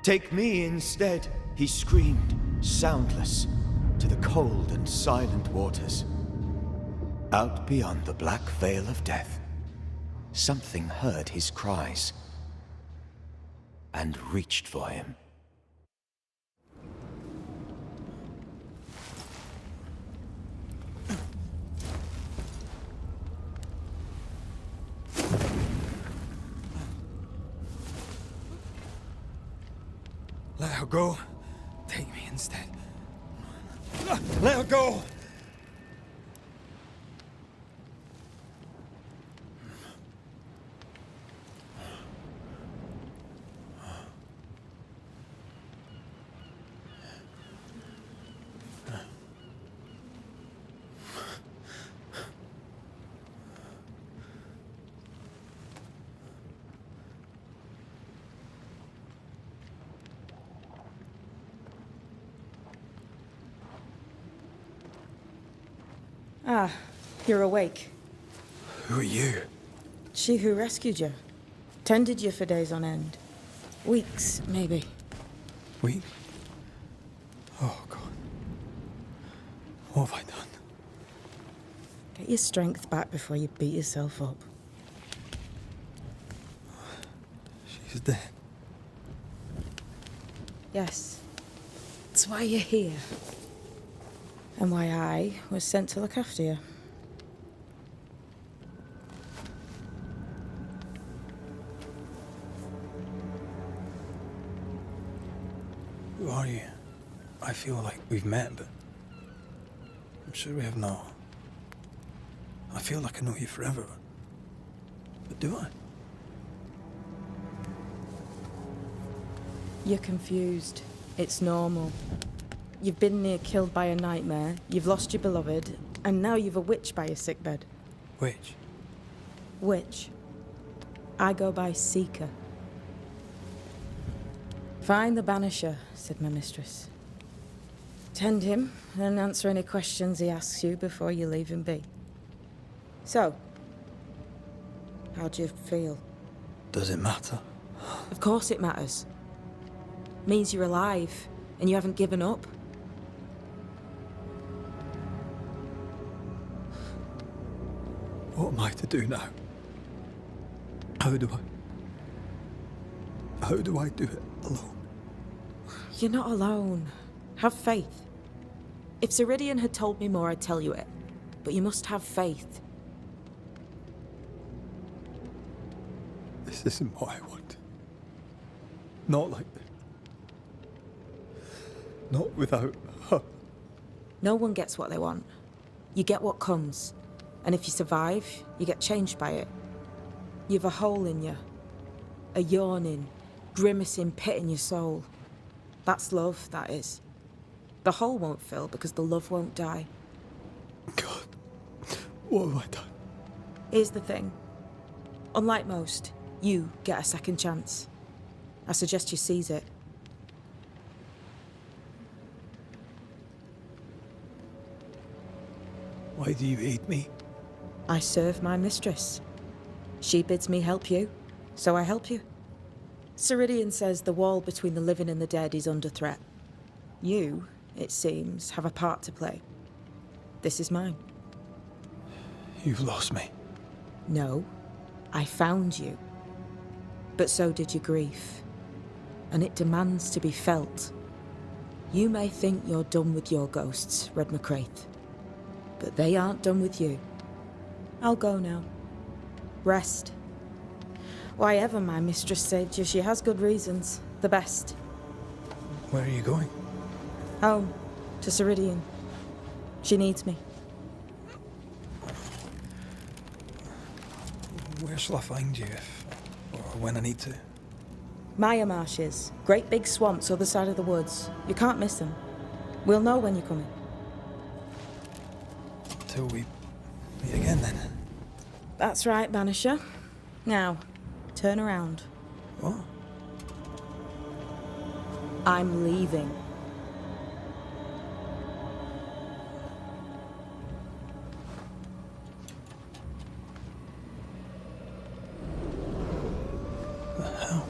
Take me instead, he screamed, soundless, to the cold and silent waters. Out beyond the black veil of death, something heard his cries and reached for him. Let her go. Take me instead. Let her go! Ah, you're awake. Who are you? She who rescued you. Tended you for days on end. Weeks, maybe. Weeks? Oh, God. What have I done? Get your strength back before you beat yourself up. She's dead. Yes. That's why you're here. And why I was sent to look after you. Who are you? I feel like we've met, but I'm sure we have not. I feel like I know you forever. But do I? You're confused. It's normal. You've been near killed by a nightmare, you've lost your beloved, and now you've a witch by your sickbed. Which? Witch. I go by Seeker. Find the Banisher, said my mistress. Tend him, and answer any questions he asks you before you leave him be. So, how do you feel? Does it matter? Of course it matters. Means you're alive, and you haven't given up. What am I to do now? How do I do it alone? You're not alone. Have faith. If Ceridian had told me more, I'd tell you it. But you must have faith. This isn't what I want. Not like this. Not without her. No one gets what they want. You get what comes. And if you survive, you get changed by it. You've a hole in you. A yawning, grimacing pit in your soul. That's love, that is. The hole won't fill because the love won't die. God, what have I done? Here's the thing. Unlike most, you get a second chance. I suggest you seize it. Why do you aid me? I serve my mistress. She bids me help you, so I help you. Ceridian says the wall between the living and the dead is under threat. You, it seems, have a part to play. This is mine. You've lost me. No, I found you. But so did your grief. And it demands to be felt. You may think you're done with your ghosts, Red McCraith. But they aren't done with you. I'll go now. Rest. Why ever my mistress saved you, she has good reasons. The best. Where are you going? Home. To Ceridian. She needs me. Where shall I find you if, or when I need to? Maya Marshes. Great big swamps other side of the woods. You can't miss them. We'll know when you're coming. Till we meet again then. That's right, Banisher. Now, turn around. What? I'm leaving. The hell?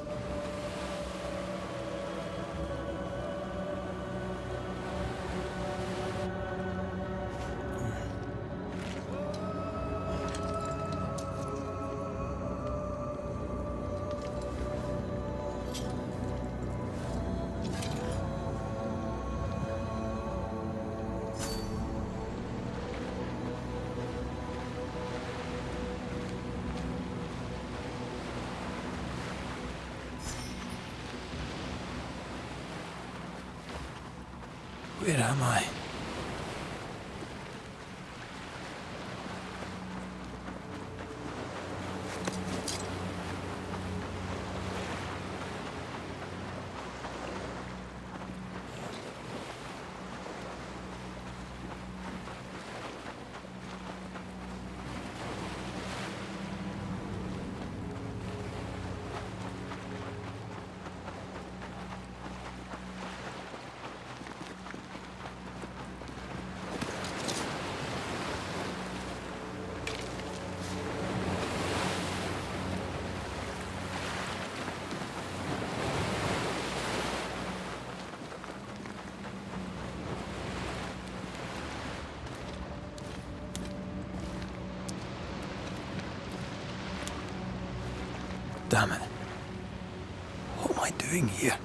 Where am I? Damn it. What am I doing here?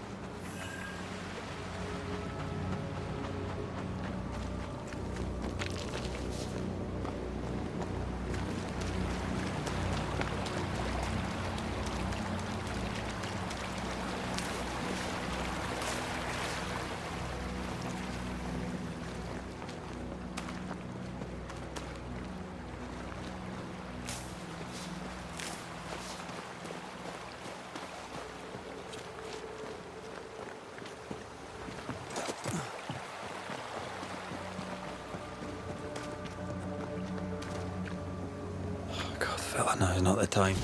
Oh, no, it's not the time.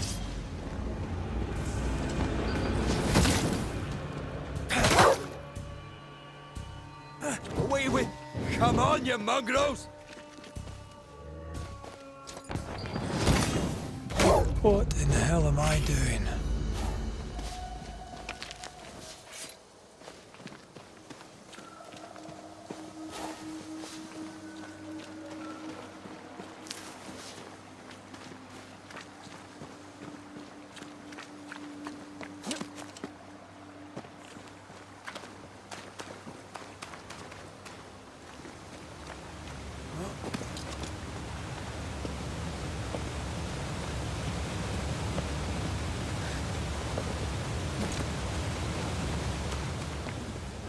Away with... Come on, you mongrels! What in the hell am I doing?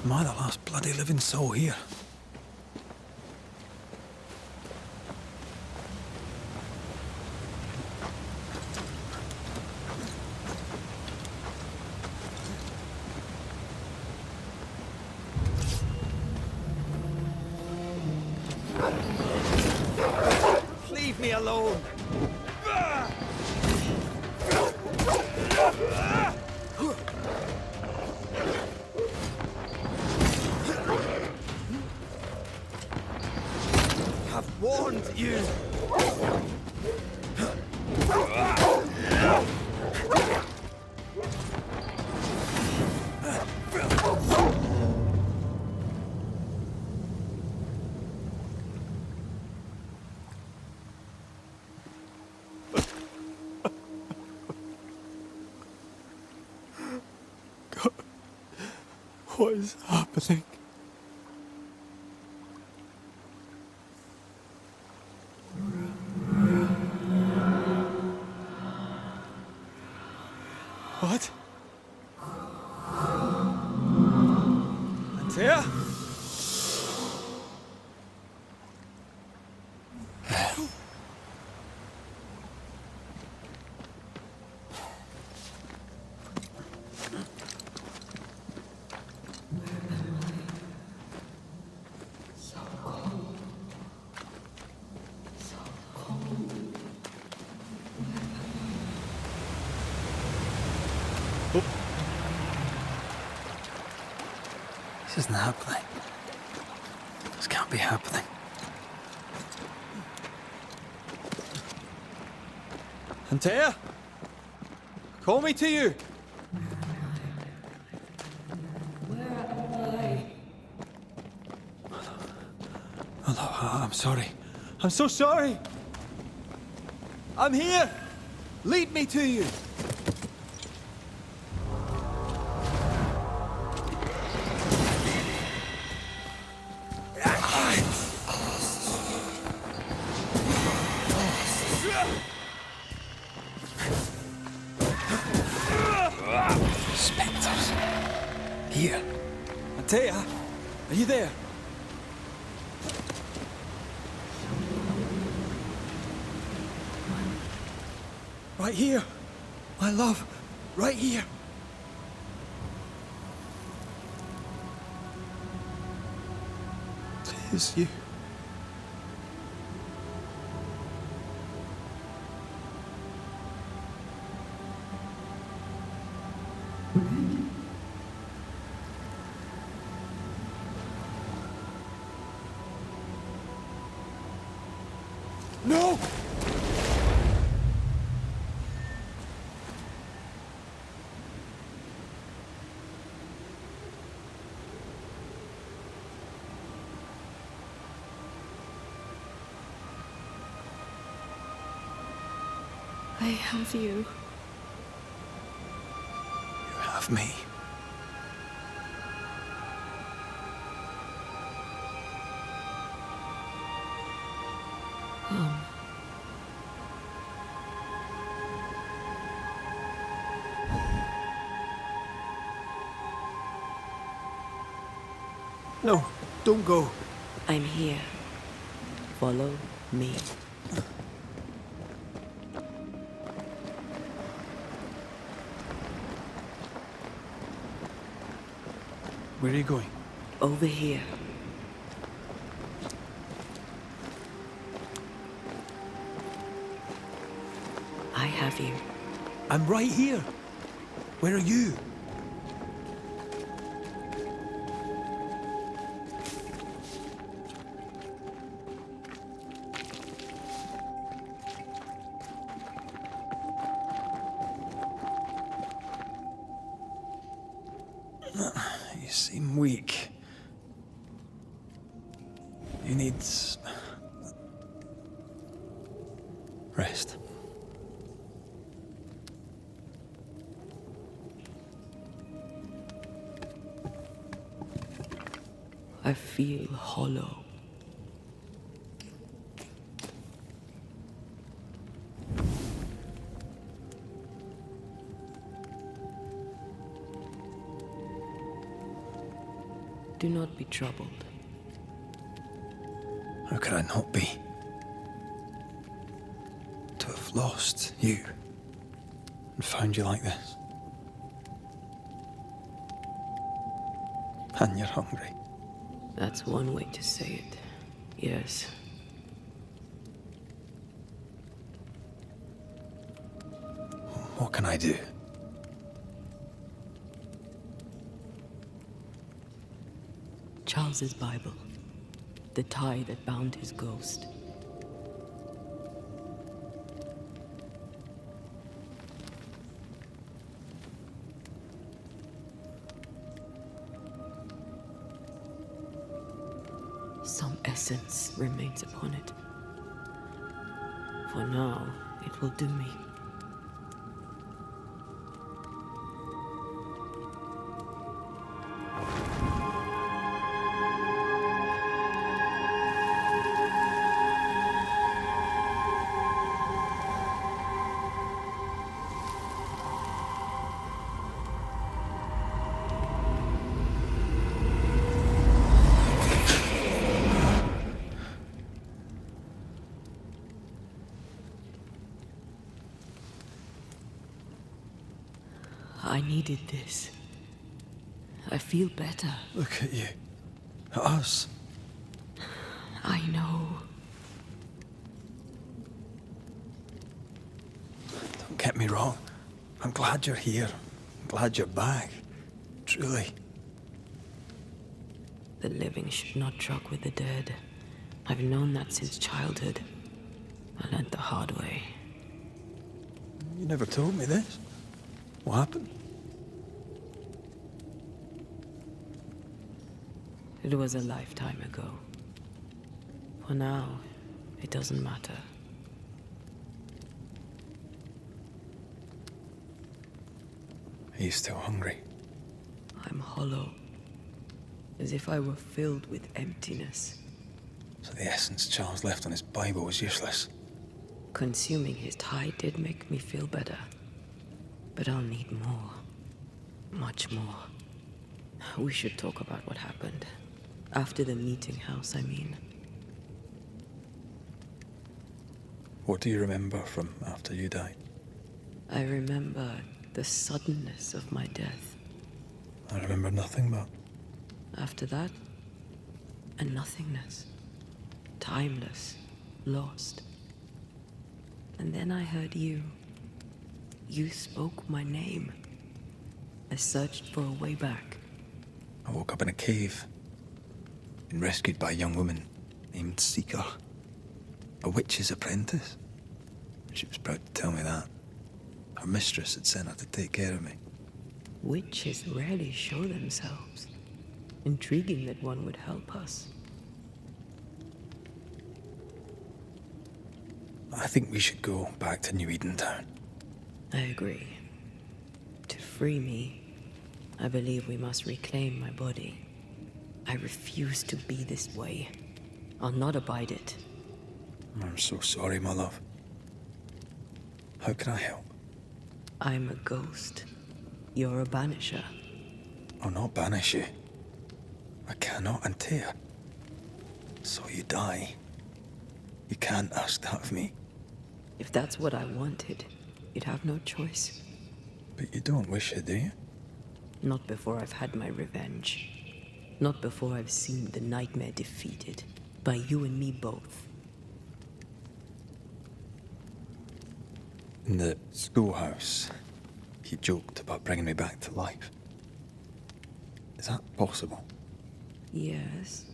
Am I the last bloody living soul here? Leave me alone! I've warned you! God, what is happening? What? Antea? This isn't happening. This can't be happening. Antea? Call me to you! Hello, I'm sorry. I'm so sorry! I'm here! Lead me to you! Spectres. Here. Antea, are you there? Right here. My love. Right here. It is you. No! I have you. You have me. No, don't go. I'm here. Follow me. Where are you going? Over here. I have you? I'm right here. Where are you? You seem weak. You need rest. I feel hollow. Do not be troubled. How could I not be? To have lost you and found you like this. And you're hungry. That's one way to say it. Yes. What can I do? Charles's Bible. The tie that bound his ghost. Some essence remains upon it. For now, it will do me. I needed this. I feel better. Look at you. At us. I know. Don't get me wrong. I'm glad you're here. I'm glad you're back. Truly. The living should not truck with the dead. I've known that since childhood. I learned the hard way. You never told me this. What happened? It was a lifetime ago. For now, it doesn't matter. Are you still hungry? I'm hollow. As if I were filled with emptiness. So the essence Charles left on his Bible was useless. Consuming his tie did make me feel better. But I'll need more. Much more. We should talk about what happened. After the meeting house, I mean. What do you remember from after you died? I remember the suddenness of my death. I remember nothing but... After that, a nothingness. Timeless. Lost. And then I heard you. You spoke my name. I searched for a way back. I woke up in a cave. Been rescued by a young woman named Seeker. A witch's apprentice. She was proud to tell me that. Her mistress had sent her to take care of me. Witches rarely show themselves. Intriguing that one would help us. I think we should go back to New Eden Town. I agree. To free me, I believe we must reclaim my body. I refuse to be this way. I'll not abide it. I'm so sorry, my love. How can I help? I'm a ghost. You're a banisher. I'll not banish you. I cannot, Antea. So you die. You can't ask that of me. If that's what I wanted, you'd have no choice. But you don't wish it, do you? Not before I've had my revenge. Not before I've seen the nightmare defeated. By you and me both. In the schoolhouse, he joked about bringing me back to life. Is that possible? Yes.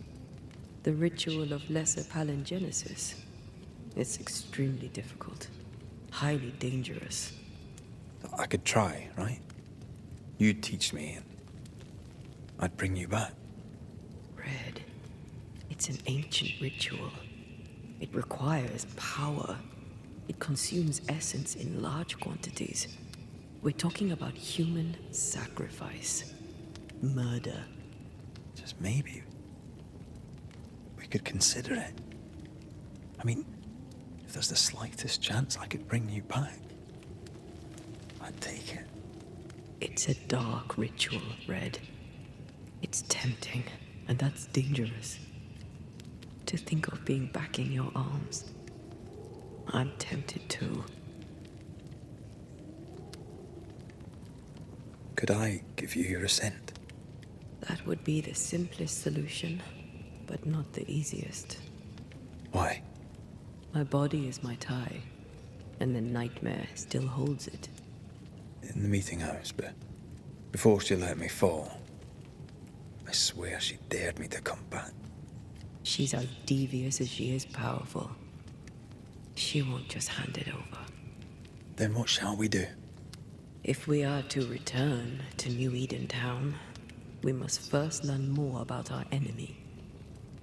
The ritual of lesser palingenesis. It's extremely difficult. Highly dangerous. I could try, right? You'd teach me, and I'd bring you back. Red. It's an ancient ritual. It requires power. It consumes essence in large quantities. We're talking about human sacrifice. Murder. Just maybe we could consider it. I mean, if there's the slightest chance I could bring you back, I'd take it. It's a dark ritual, Red. It's tempting, and that's dangerous. To think of being back in your arms. I'm tempted too. Could I give you your assent? That would be the simplest solution, but not the easiest. Why? My body is my tie, and the nightmare still holds it. In the meeting house, but before she let me fall, I swear she dared me to come back. She's as devious as she is powerful. She won't just hand it over. Then what shall we do? If we are to return to New Eden Town, we must first learn more about our enemy.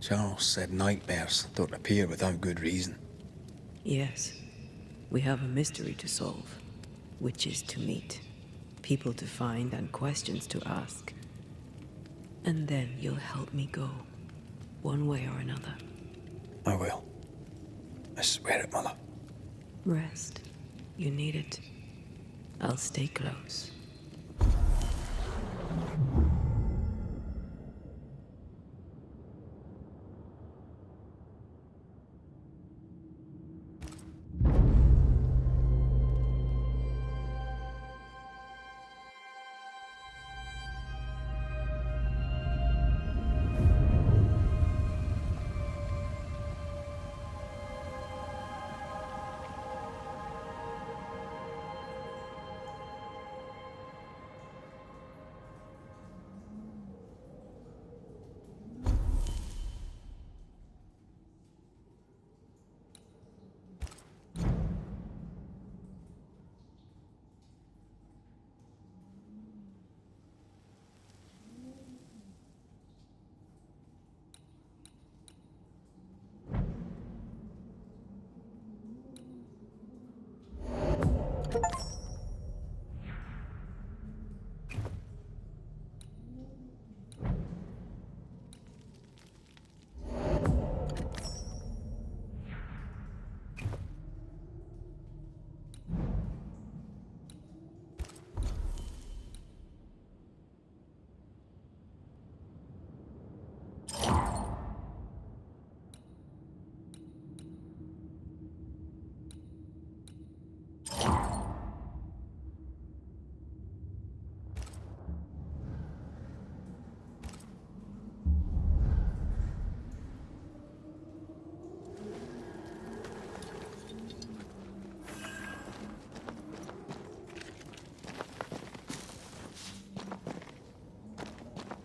Charles said nightmares don't appear without good reason. Yes, we have a mystery to solve. Witches to meet, people to find, and questions to ask. And then you'll help me go, one way or another. I will. I swear it, Mother. Rest. You need it. I'll stay close.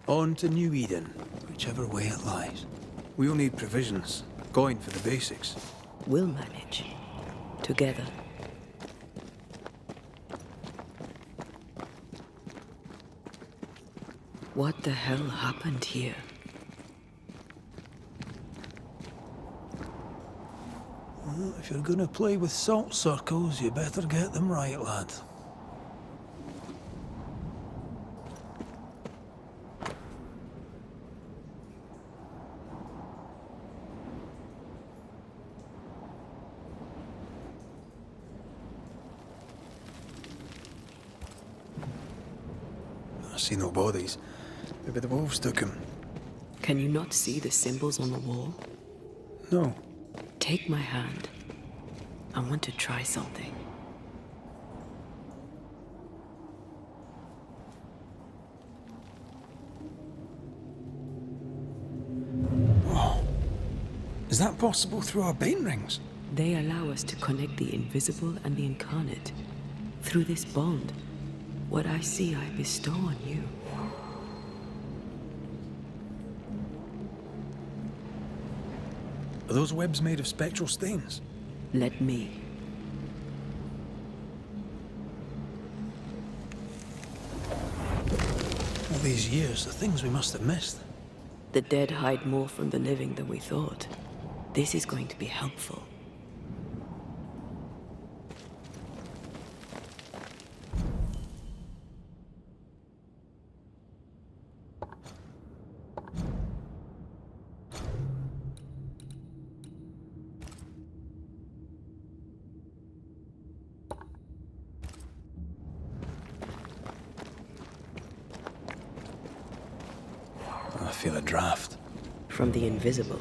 On to New Eden, whichever way it lies. We'll need provisions, going for the basics. We'll manage. Together. What the hell happened here? Well, if you're gonna play with salt circles, you better get them right, lad. I see no bodies. Maybe the wolves took him. Can you not see the symbols on the wall? No. Take my hand. I want to try something. Whoa. Is that possible through our bane rings? They allow us to connect the invisible and the incarnate. Through this bond, what I see I bestow on you. Are those webs made of spectral stains? Let me. All these years, the things we must have missed. The dead hide more from the living than we thought. This is going to be helpful. I feel a draft. From the invisible.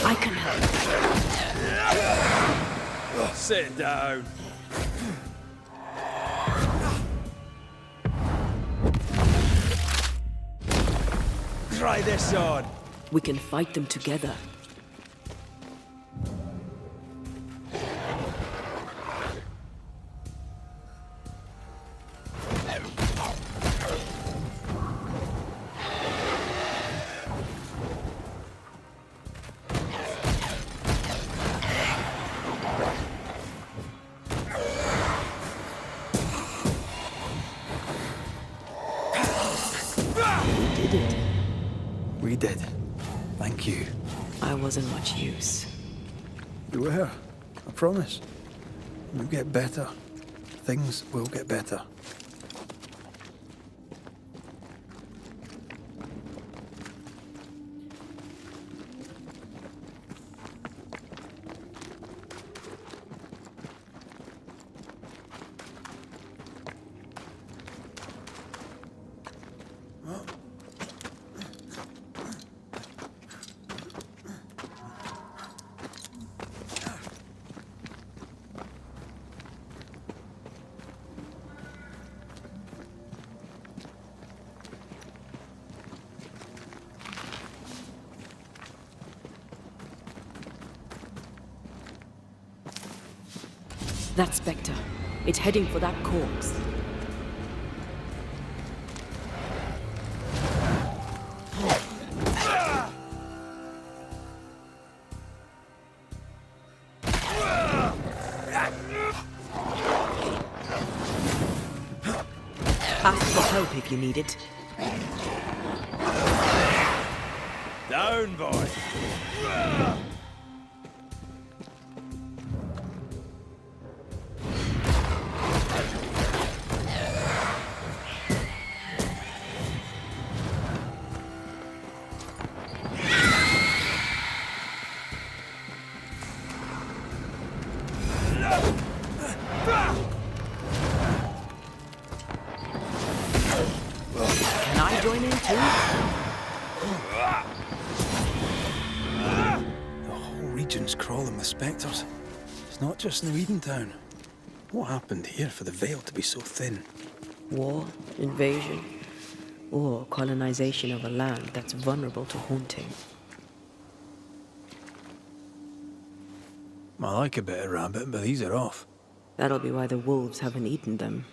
I can help. Sit down. Try this on. We can fight them together. We did it. We did. Thank you. I wasn't much use. You were. I promise. We'll get better. Things will get better. That Spectre. It's heading for that corpse. Ask for help if you need it. Down, boy. Can I join in too? The whole region's crawling with spectres. It's not just New Eden Town. What happened here for the veil to be so thin? War, invasion, or colonization of a land that's vulnerable to haunting. I like a bit of rabbit, but these are off. That'll be why the wolves haven't eaten them.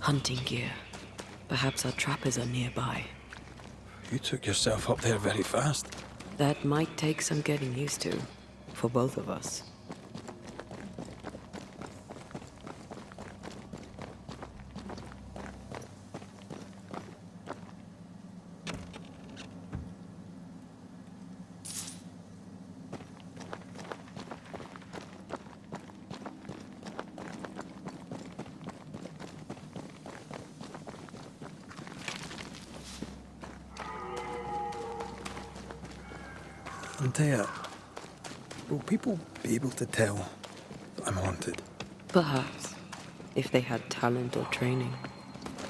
Hunting gear. Perhaps our trappers are nearby. You took yourself up there very fast. That might take some getting used to, for both of us. Antea, will people be able to tell that I'm haunted? Perhaps, if they had talent or training.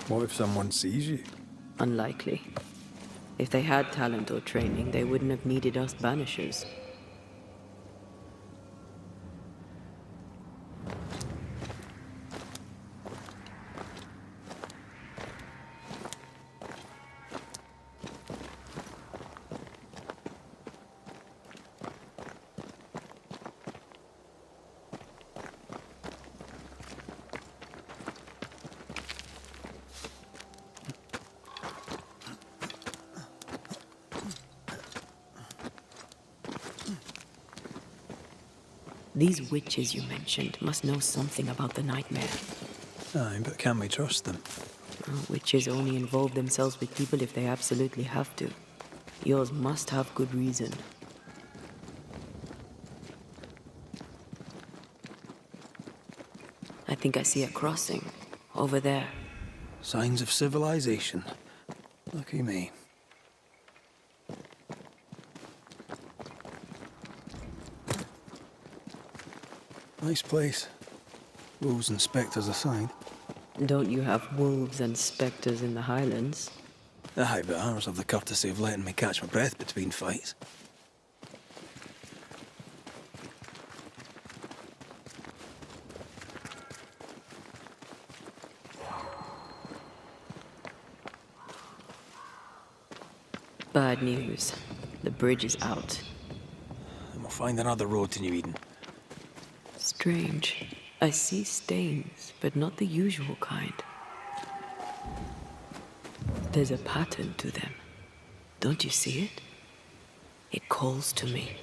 What if someone sees you? Unlikely. If they had talent or training, they wouldn't have needed us Banishers. These witches you mentioned must know something about the nightmare. Aye, but can we trust them? Witches only involve themselves with people if they absolutely have to. Yours must have good reason. I think I see a crossing. Over there. Signs of civilization. Lucky me. Nice place. Wolves and spectres aside. Don't you have wolves and spectres in the Highlands? Aye, but ours have the courtesy of letting me catch my breath between fights. Bad news. The bridge is out. Then we'll find another road to New Eden. Strange. I see stains, but not the usual kind. There's a pattern to them. Don't you see it? It calls to me.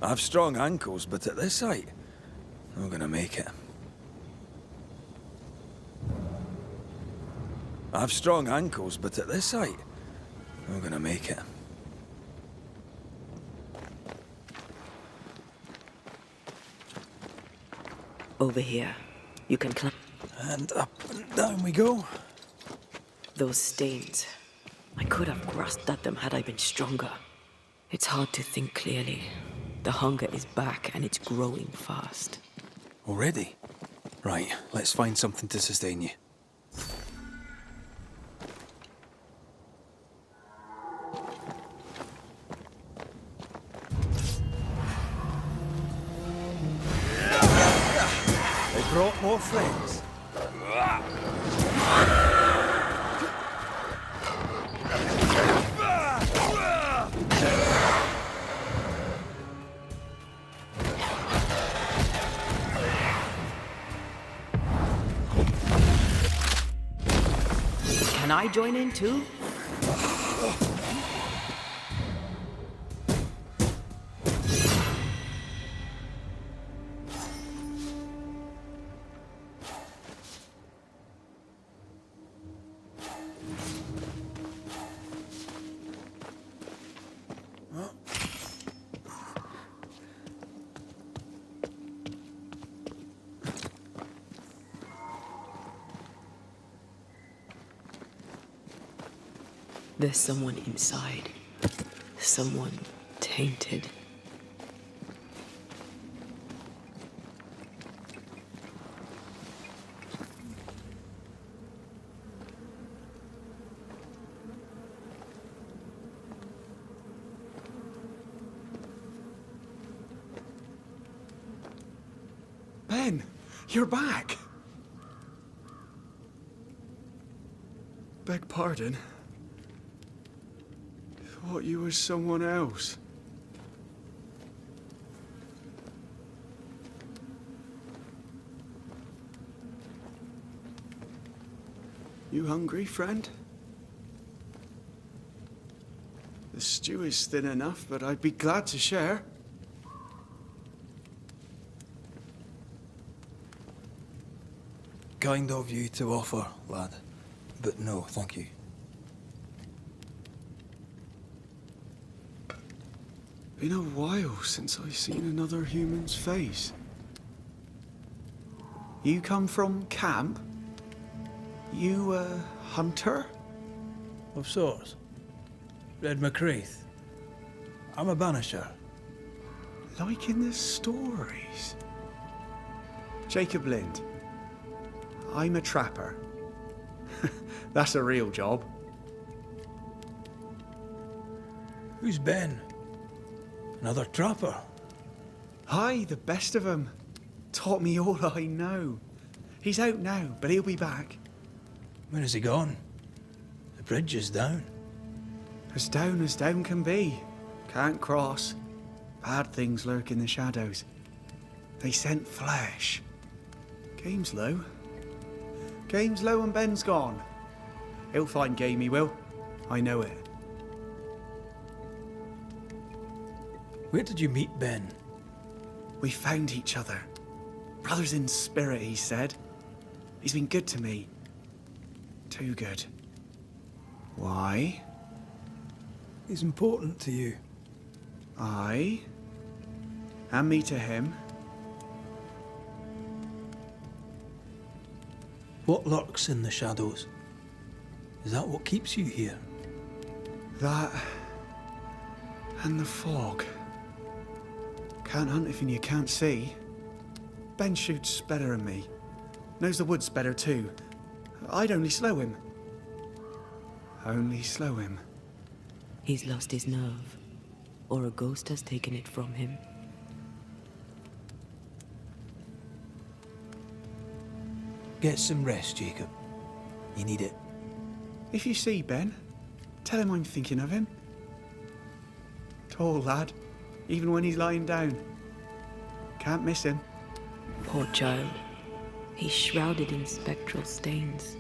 I've strong ankles, but at this height, I'm gonna make it. I've strong ankles, but at this height, I'm gonna make it. Over here. You can climb. And up and down we go. Those stains. I could have grasped at them had I been stronger. It's hard to think clearly. The hunger is back and it's growing fast. Already? Right, let's find something to sustain you. They brought more friends. Can I join in too? There's someone inside. Someone tainted. Ben, you're back. Beg pardon. Thought you was someone else. You hungry, friend? The stew is thin enough, but I'd be glad to share. Kind of you to offer, lad. But no, thank you. Been a while since I've seen another human's face. You come from camp? You a hunter? Of sorts. Red McRaith. I'm a Banisher. Like in the stories. Jacob Lind. I'm a trapper. That's a real job. Who's Ben? Another trapper? Aye, the best of 'em. Taught me all I know. He's out now, but he'll be back. Where has he gone? The bridge is down. As down can be. Can't cross. Bad things lurk in the shadows. They scent flesh. Game's low. Game's low and Ben's gone. He'll find game, he will. I know it. Where did you meet Ben? We found each other. Brothers in spirit, he said. He's been good to me. Too good. Why? He's important to you. Aye. And me to him. What lurks in the shadows? Is that what keeps you here? That... and the fog. Can't hunt if you can't see. Ben shoots better than me. Knows the woods better too. I'd only slow him. Only slow him. He's lost his nerve, or a ghost has taken it from him. Get some rest, Jacob. You need it. If you see Ben, tell him I'm thinking of him. Tall lad, even when he's lying down. Can't miss him. Poor child. He's shrouded in spectral stains.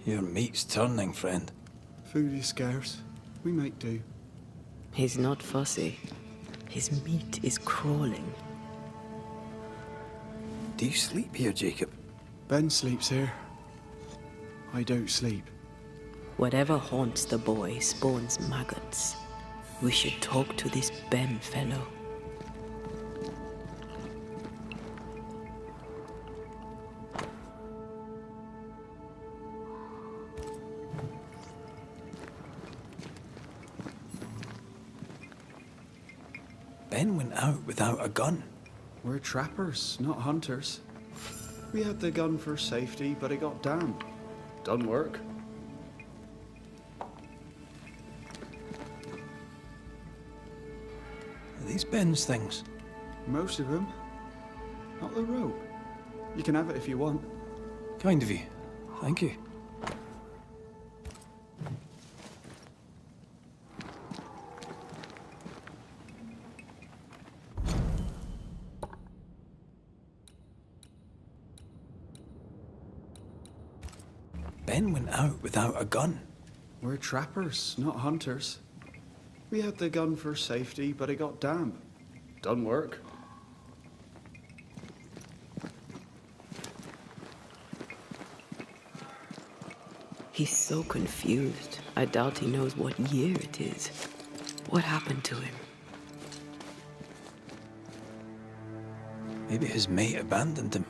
Your meat's turning, friend. Food is scarce. We make do. He's not fussy. His meat is crawling. Do you sleep here, Jacob? Ben sleeps here. I don't sleep. Whatever haunts the boy spawns maggots. We should talk to this Ben fellow. Ben went out without a gun. We're trappers, not hunters. We had the gun for safety, but it got damp. Done work. Are these Ben's things? Most of them. Not the rope. You can have it if you want. Kind of you. Thank you. Ben went out without a gun. We're trappers, not hunters. We had the gun for safety, but it got damp. Done work. He's so confused. I doubt he knows what year it is. What happened to him? Maybe his mate abandoned him.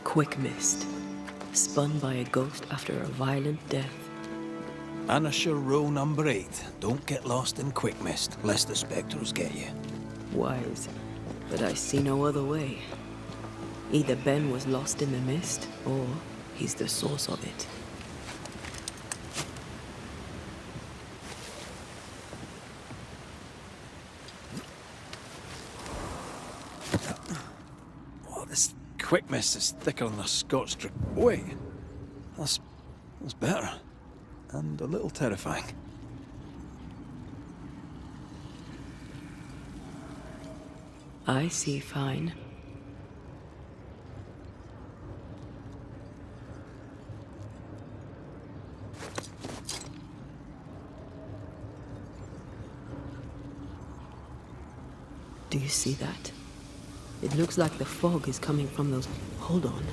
Quick mist. Spun by a ghost after a violent death. Banisher rule number 8. Don't get lost in quick mist, lest the spectres get you. Wise, but I see no other way. Either Ben was lost in the mist, or he's the source of it. Oh, this quick mist is thicker than a Scotch strip. Wait, that's better. And a little terrifying. I see fine. Do you see that? It looks like the fog is coming from those... Hold on.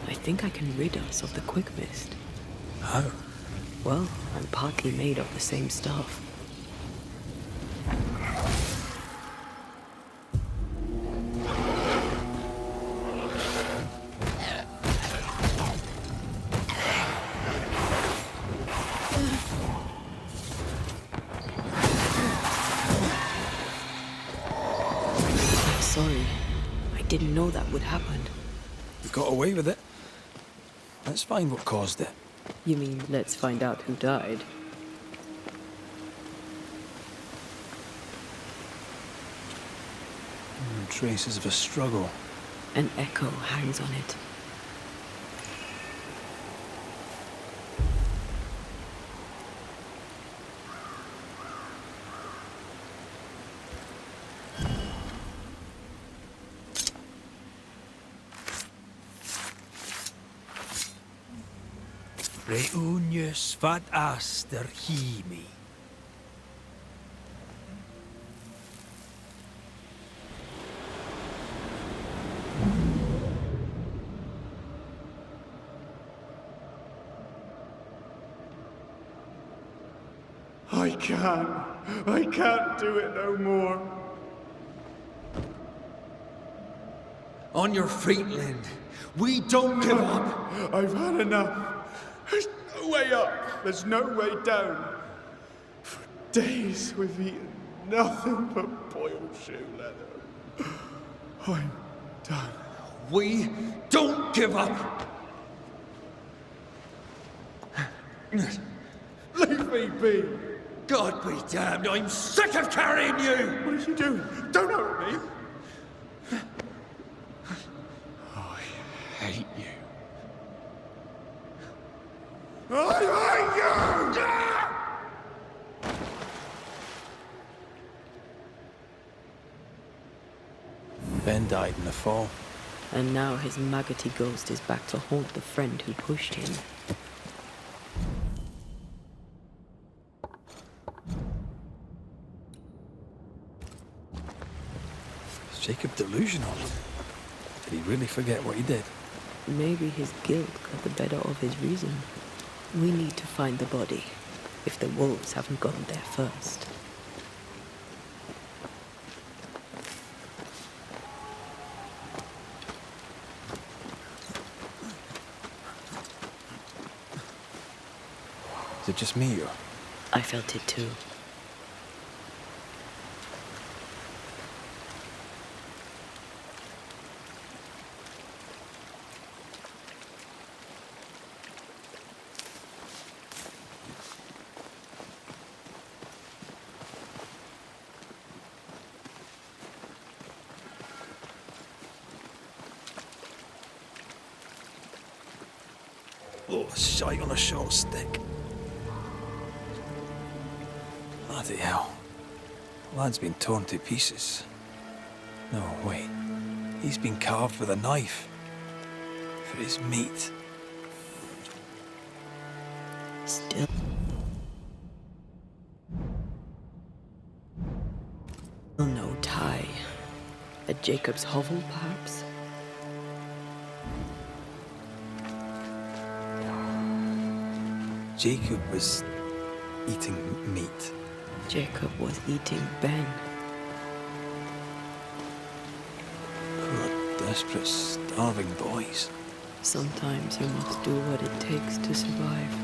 I think I can rid us of the quick mist. How? Well, I'm partly made of the same stuff. I'm sorry. I didn't know that would happen. We got away with it. Let's find what caused it. You mean, let's find out who died? Traces of a struggle. An echo hangs on it. Reunius vad aster himi. I can't do it no more. On your feet, Lind. We don't give up. I've had enough. There's no way up. There's no way down. For days we've eaten nothing but boiled shoe leather. I'm done. We don't give up. Leave me be. God be damned, I'm sick of carrying you! What are you doing? Don't hurt me. I hate you. I hate you! Ben died in the fall. And now his maggoty ghost is back to haunt the friend who pushed him. Is Jacob delusional? Did he really forget what he did? Maybe his guilt got the better of his reason. We need to find the body, if the wolves haven't gotten there first. Is it just me, or? I felt it too. Oh, shite on a short stick. Bloody hell. Lad's been torn to pieces. No, wait. He's been carved with a knife. For his meat. Still. No tie. At Jacob's hovel, perhaps? Jacob was eating meat. Jacob was eating Ben. Poor, desperate, starving boys. Sometimes you must do what it takes to survive.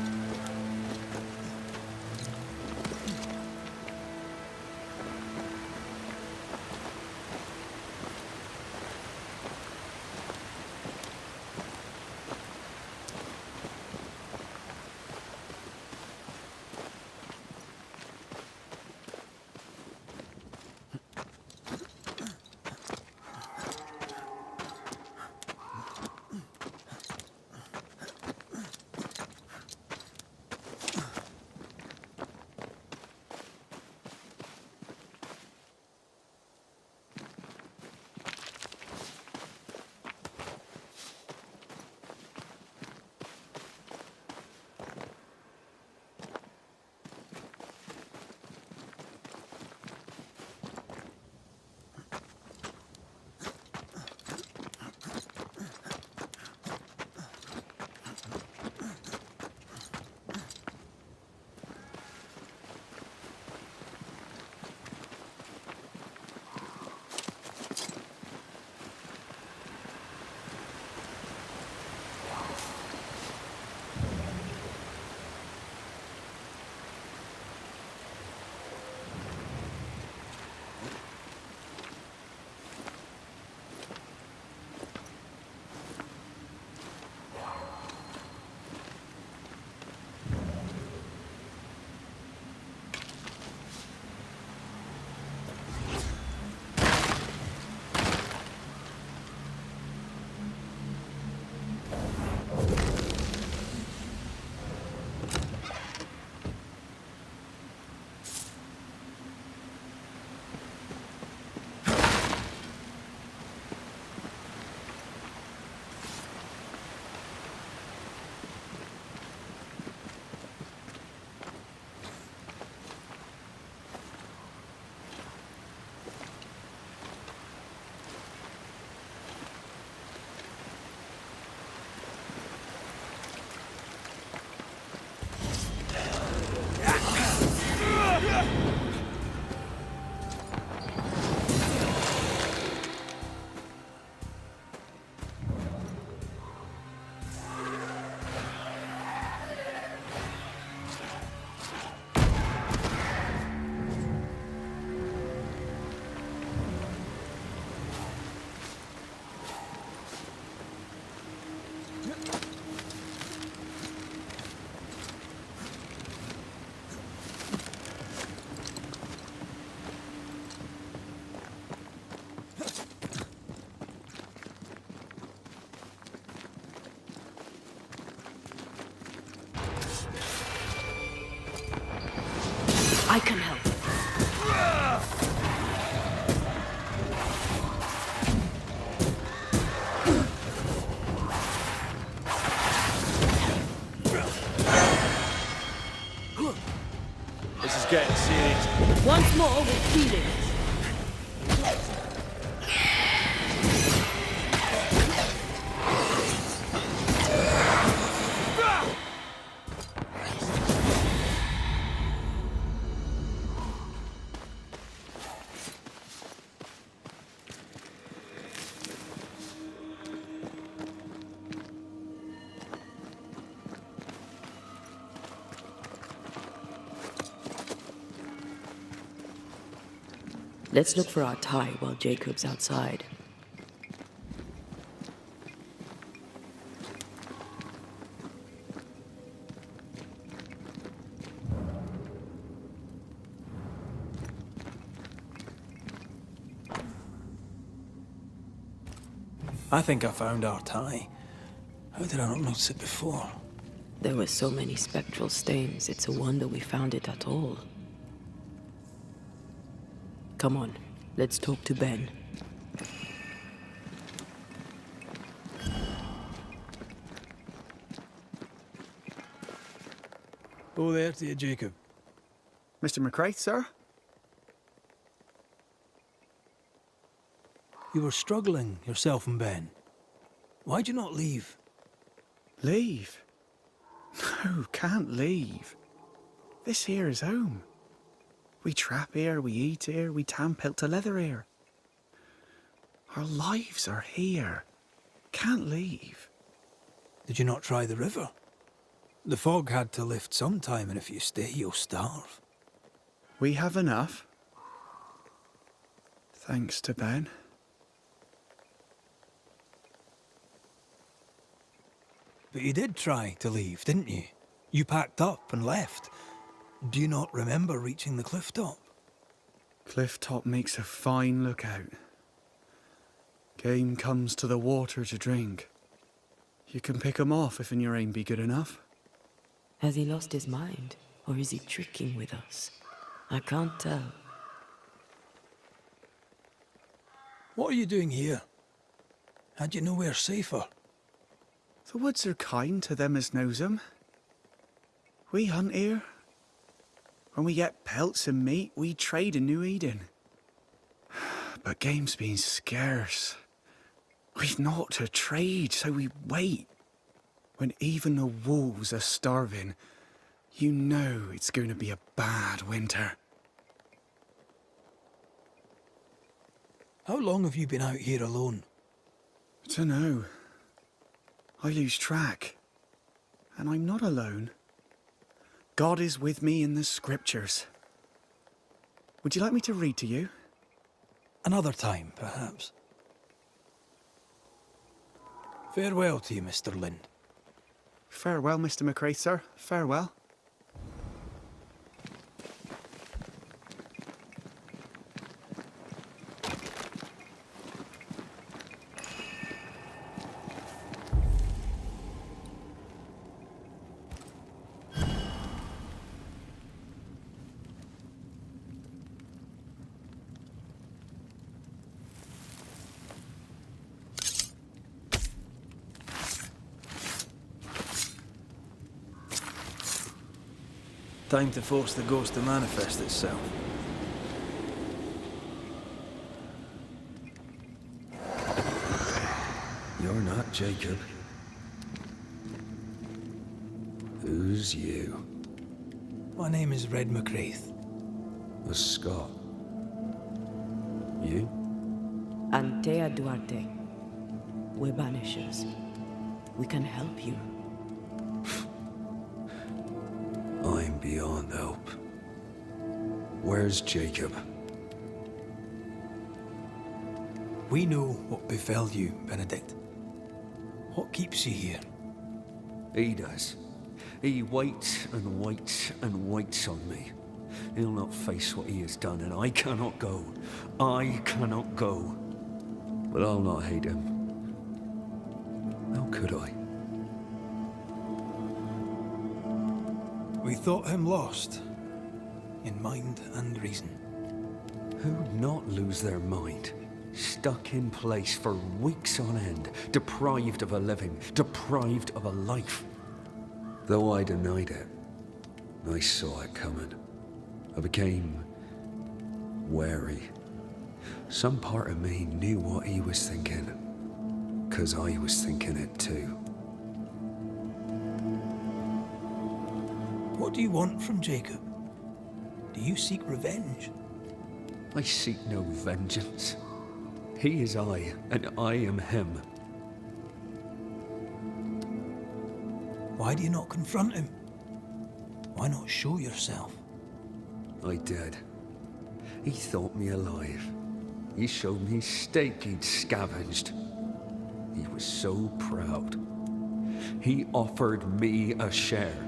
I can help. This is getting serious. Once more with feelings. Let's look for our tie while Jacob's outside. I think I found our tie. How did I not notice it before? There were so many spectral stains, it's a wonder we found it at all. Come on, let's talk to Ben. Oh, there to you, Jacob. Mr. McCraith, sir? You were struggling, yourself and Ben. Why'd you not leave? Leave? No, can't leave. This here is home. We trap here, we eat here, we tan pelt to leather here. Our lives are here. Can't leave. Did you not try the river? The fog had to lift sometime, and if you stay, you'll starve. We have enough. Thanks to Ben. But you did try to leave, didn't you? You packed up and left. Do you not remember reaching the cliff top? Cliff top makes a fine lookout. Game comes to the water to drink. You can pick 'em off if your aim be good enough. Has he lost his mind, or is he tricking with us? I can't tell. What are you doing here? Had you nowhere safer? The woods are kind to them as knows 'em. We hunt here. When we get pelts and meat, we trade in New Eden. But game's been scarce. We've naught to trade, so we wait. When even the wolves are starving, you know it's going to be a bad winter. How long have you been out here alone? Dunno. I lose track. And I'm not alone. God is with me in the scriptures. Would you like me to read to you? Another time, perhaps. Farewell to you, Mr. Lind. Farewell, Mr. McCraith, sir. Farewell. Time to force the ghost to manifest itself. You're not Jacob. Who's you? My name is Red McCraith. A Scot. You? Antea Duarte. We're Banishers. We can help you. I'm beyond help. Where's Jacob? We know what befell you, Benedict. What keeps you here? He does. He waits and waits and waits on me. He'll not face what he has done, and I cannot go. I cannot go. But I'll not hate him. How could I? We thought him lost. in mind and reason. Who'd not lose their mind? Stuck in place for weeks on end, deprived of a living, deprived of a life. Though I denied it, I saw it coming. I became wary. Some part of me knew what he was thinking, 'cause I was thinking it too. What do you want from Jacob? Do you seek revenge? I seek no vengeance. He is I, and I am him. Why do you not confront him? Why not show yourself? I did. He thought me alive. He showed me steak he'd scavenged. He was so proud. He offered me a share.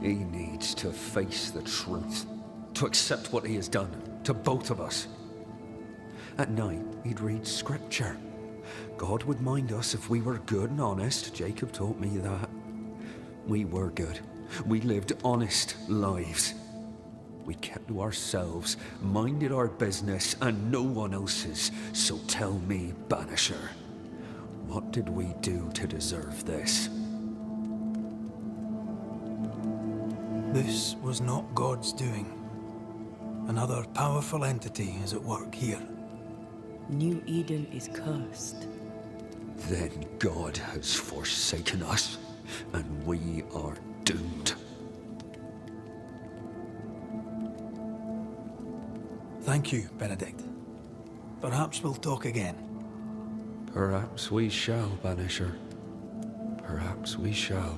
He needs to face the truth, to accept what he has done to both of us. At night, he'd read scripture. God would mind us if we were good and honest. Jacob taught me that. We were good. We lived honest lives. We kept to ourselves, minded our business and no one else's. So tell me, Banisher, what did we do to deserve this? This was not God's doing. Another powerful entity is at work here. New Eden is cursed. Then God has forsaken us, and we are doomed. Thank you, Benedict. Perhaps we'll talk again. Perhaps we shall, Banisher. Perhaps we shall.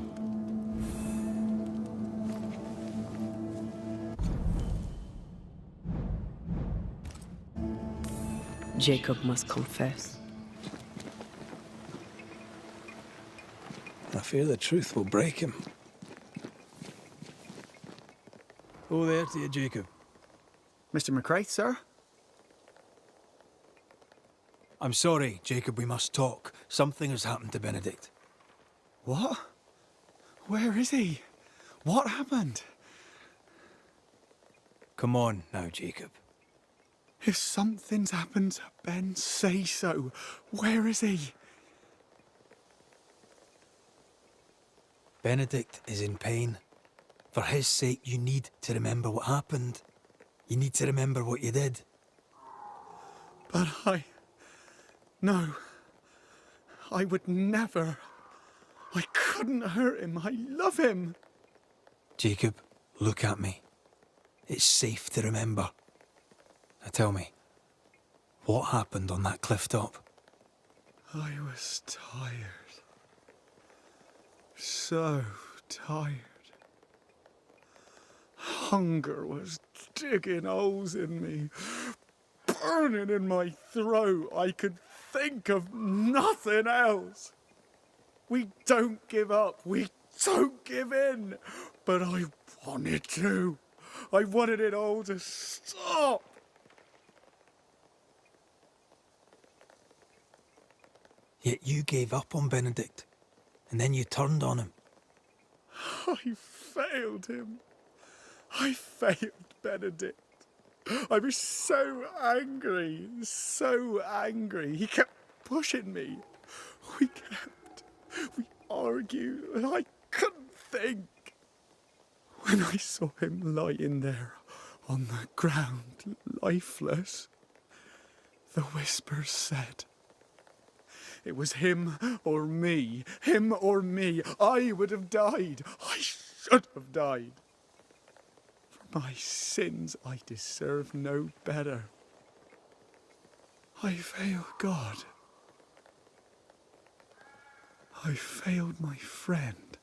Jacob must confess. I fear the truth will break him. Oh, there to you, Jacob. Mr. McCraith, sir? I'm sorry, Jacob, we must talk. Something has happened to Benedict. What? Where is he? What happened? Come on now, Jacob. If something's happened to Ben, say so. Where is he? Benedict is in pain. For his sake, you need to remember what happened. You need to remember what you did. But No. I would never. I couldn't hurt him. I love him. Jacob, look at me. It's safe to remember. Now tell me, what happened on that cliff top? I was tired. So tired. Hunger was digging holes in me, burning in my throat. I could think of nothing else. We don't give up. We don't give in. But I wanted to. I wanted it all to stop. Yet you gave up on Benedict, and then you turned on him. I failed him. I failed Benedict. I was so angry, so angry. He kept pushing me. We argued, and I couldn't think. When I saw him lying there on the ground, lifeless, the whispers said, it was him or me. Him or me. I would have died. I should have died. For my sins, I deserve no better. I failed God. I failed my friend.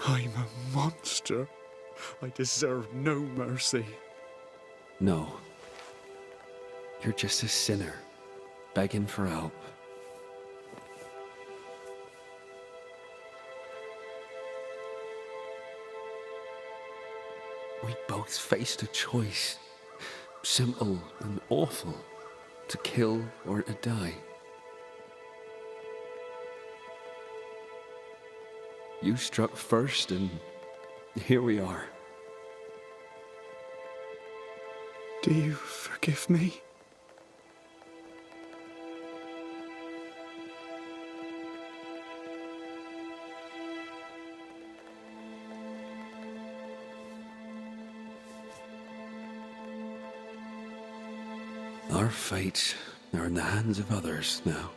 I'm a monster. I deserve no mercy. No. You're just a sinner, begging for help. We both faced a choice, simple and awful, to kill or to die. You struck first, and here we are. Do you forgive me? Our fates are in the hands of others now.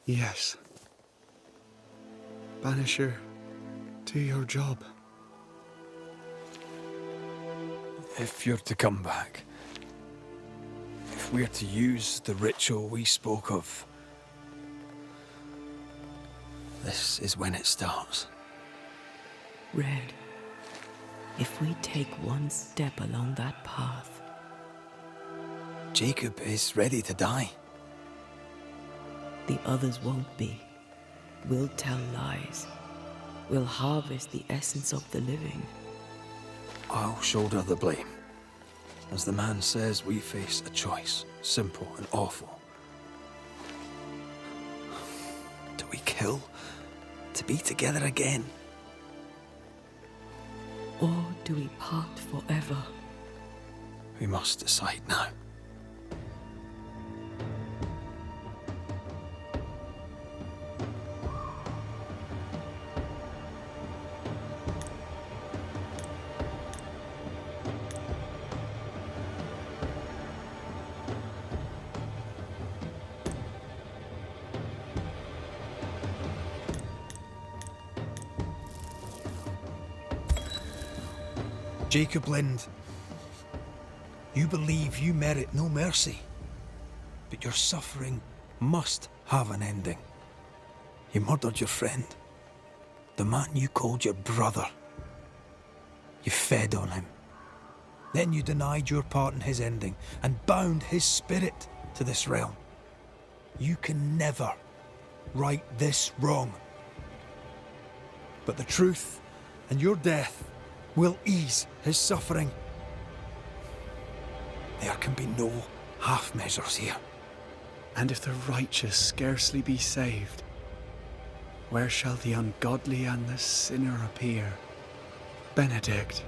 Yes. Banisher, do your job. If you're to come back, if we're to use the ritual we spoke of, this is when it starts. Red, if we take one step along that path... Jacob is ready to die. The others won't be. We'll tell lies. We'll harvest the essence of the living. I'll shoulder the blame. As the man says, we face a choice, simple and awful. Do we kill to be together again? Or do we part forever? We must decide now. Jacob Lind, you believe you merit no mercy, but your suffering must have an ending. You murdered your friend, the man you called your brother. You fed on him. Then you denied your part in his ending and bound his spirit to this realm. You can never right this wrong. But the truth and your death will ease his suffering. There can be no half measures here. And if the righteous scarcely be saved, where shall the ungodly and the sinner appear? Benedict,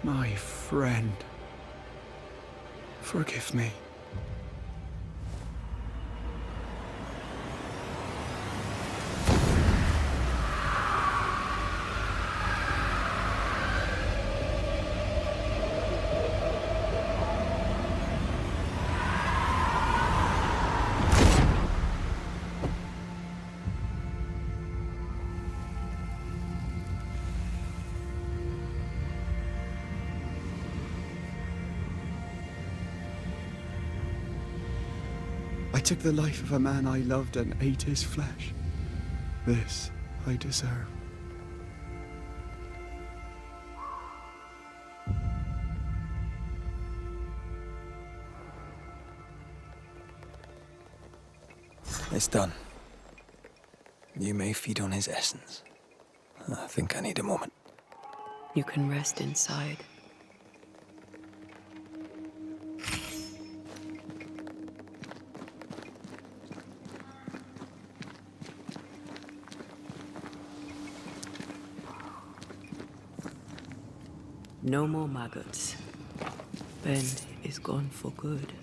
my friend, forgive me. I took the life of a man I loved and ate his flesh. This I deserve. It's done. You may feed on his essence. I think I need a moment. You can rest inside. No more maggots. Ben is gone for good.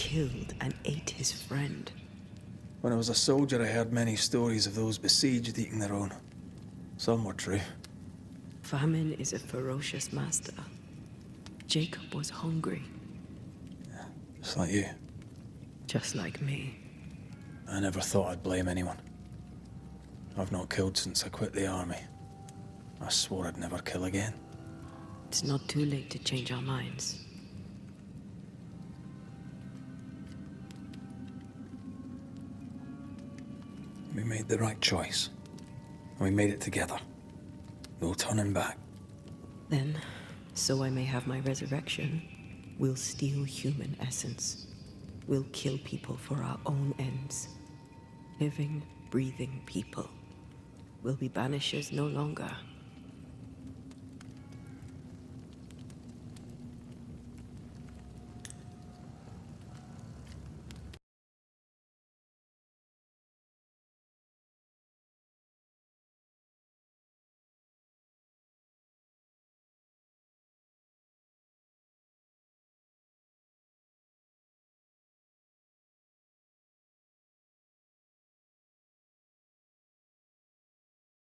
killed and ate his friend. When I was a soldier, I heard many stories of those besieged eating their own. Some were true. Famine is a ferocious master. Jacob was hungry. Just like you. Just like me. I never thought I'd blame anyone. I've not killed since I quit the army. I swore I'd never kill again. It's not too late to change our minds. We made the right choice. And we made it together. No turning back. Then, so I may have my resurrection, we'll steal human essence. We'll kill people for our own ends. Living, breathing people. We'll be banishers no longer.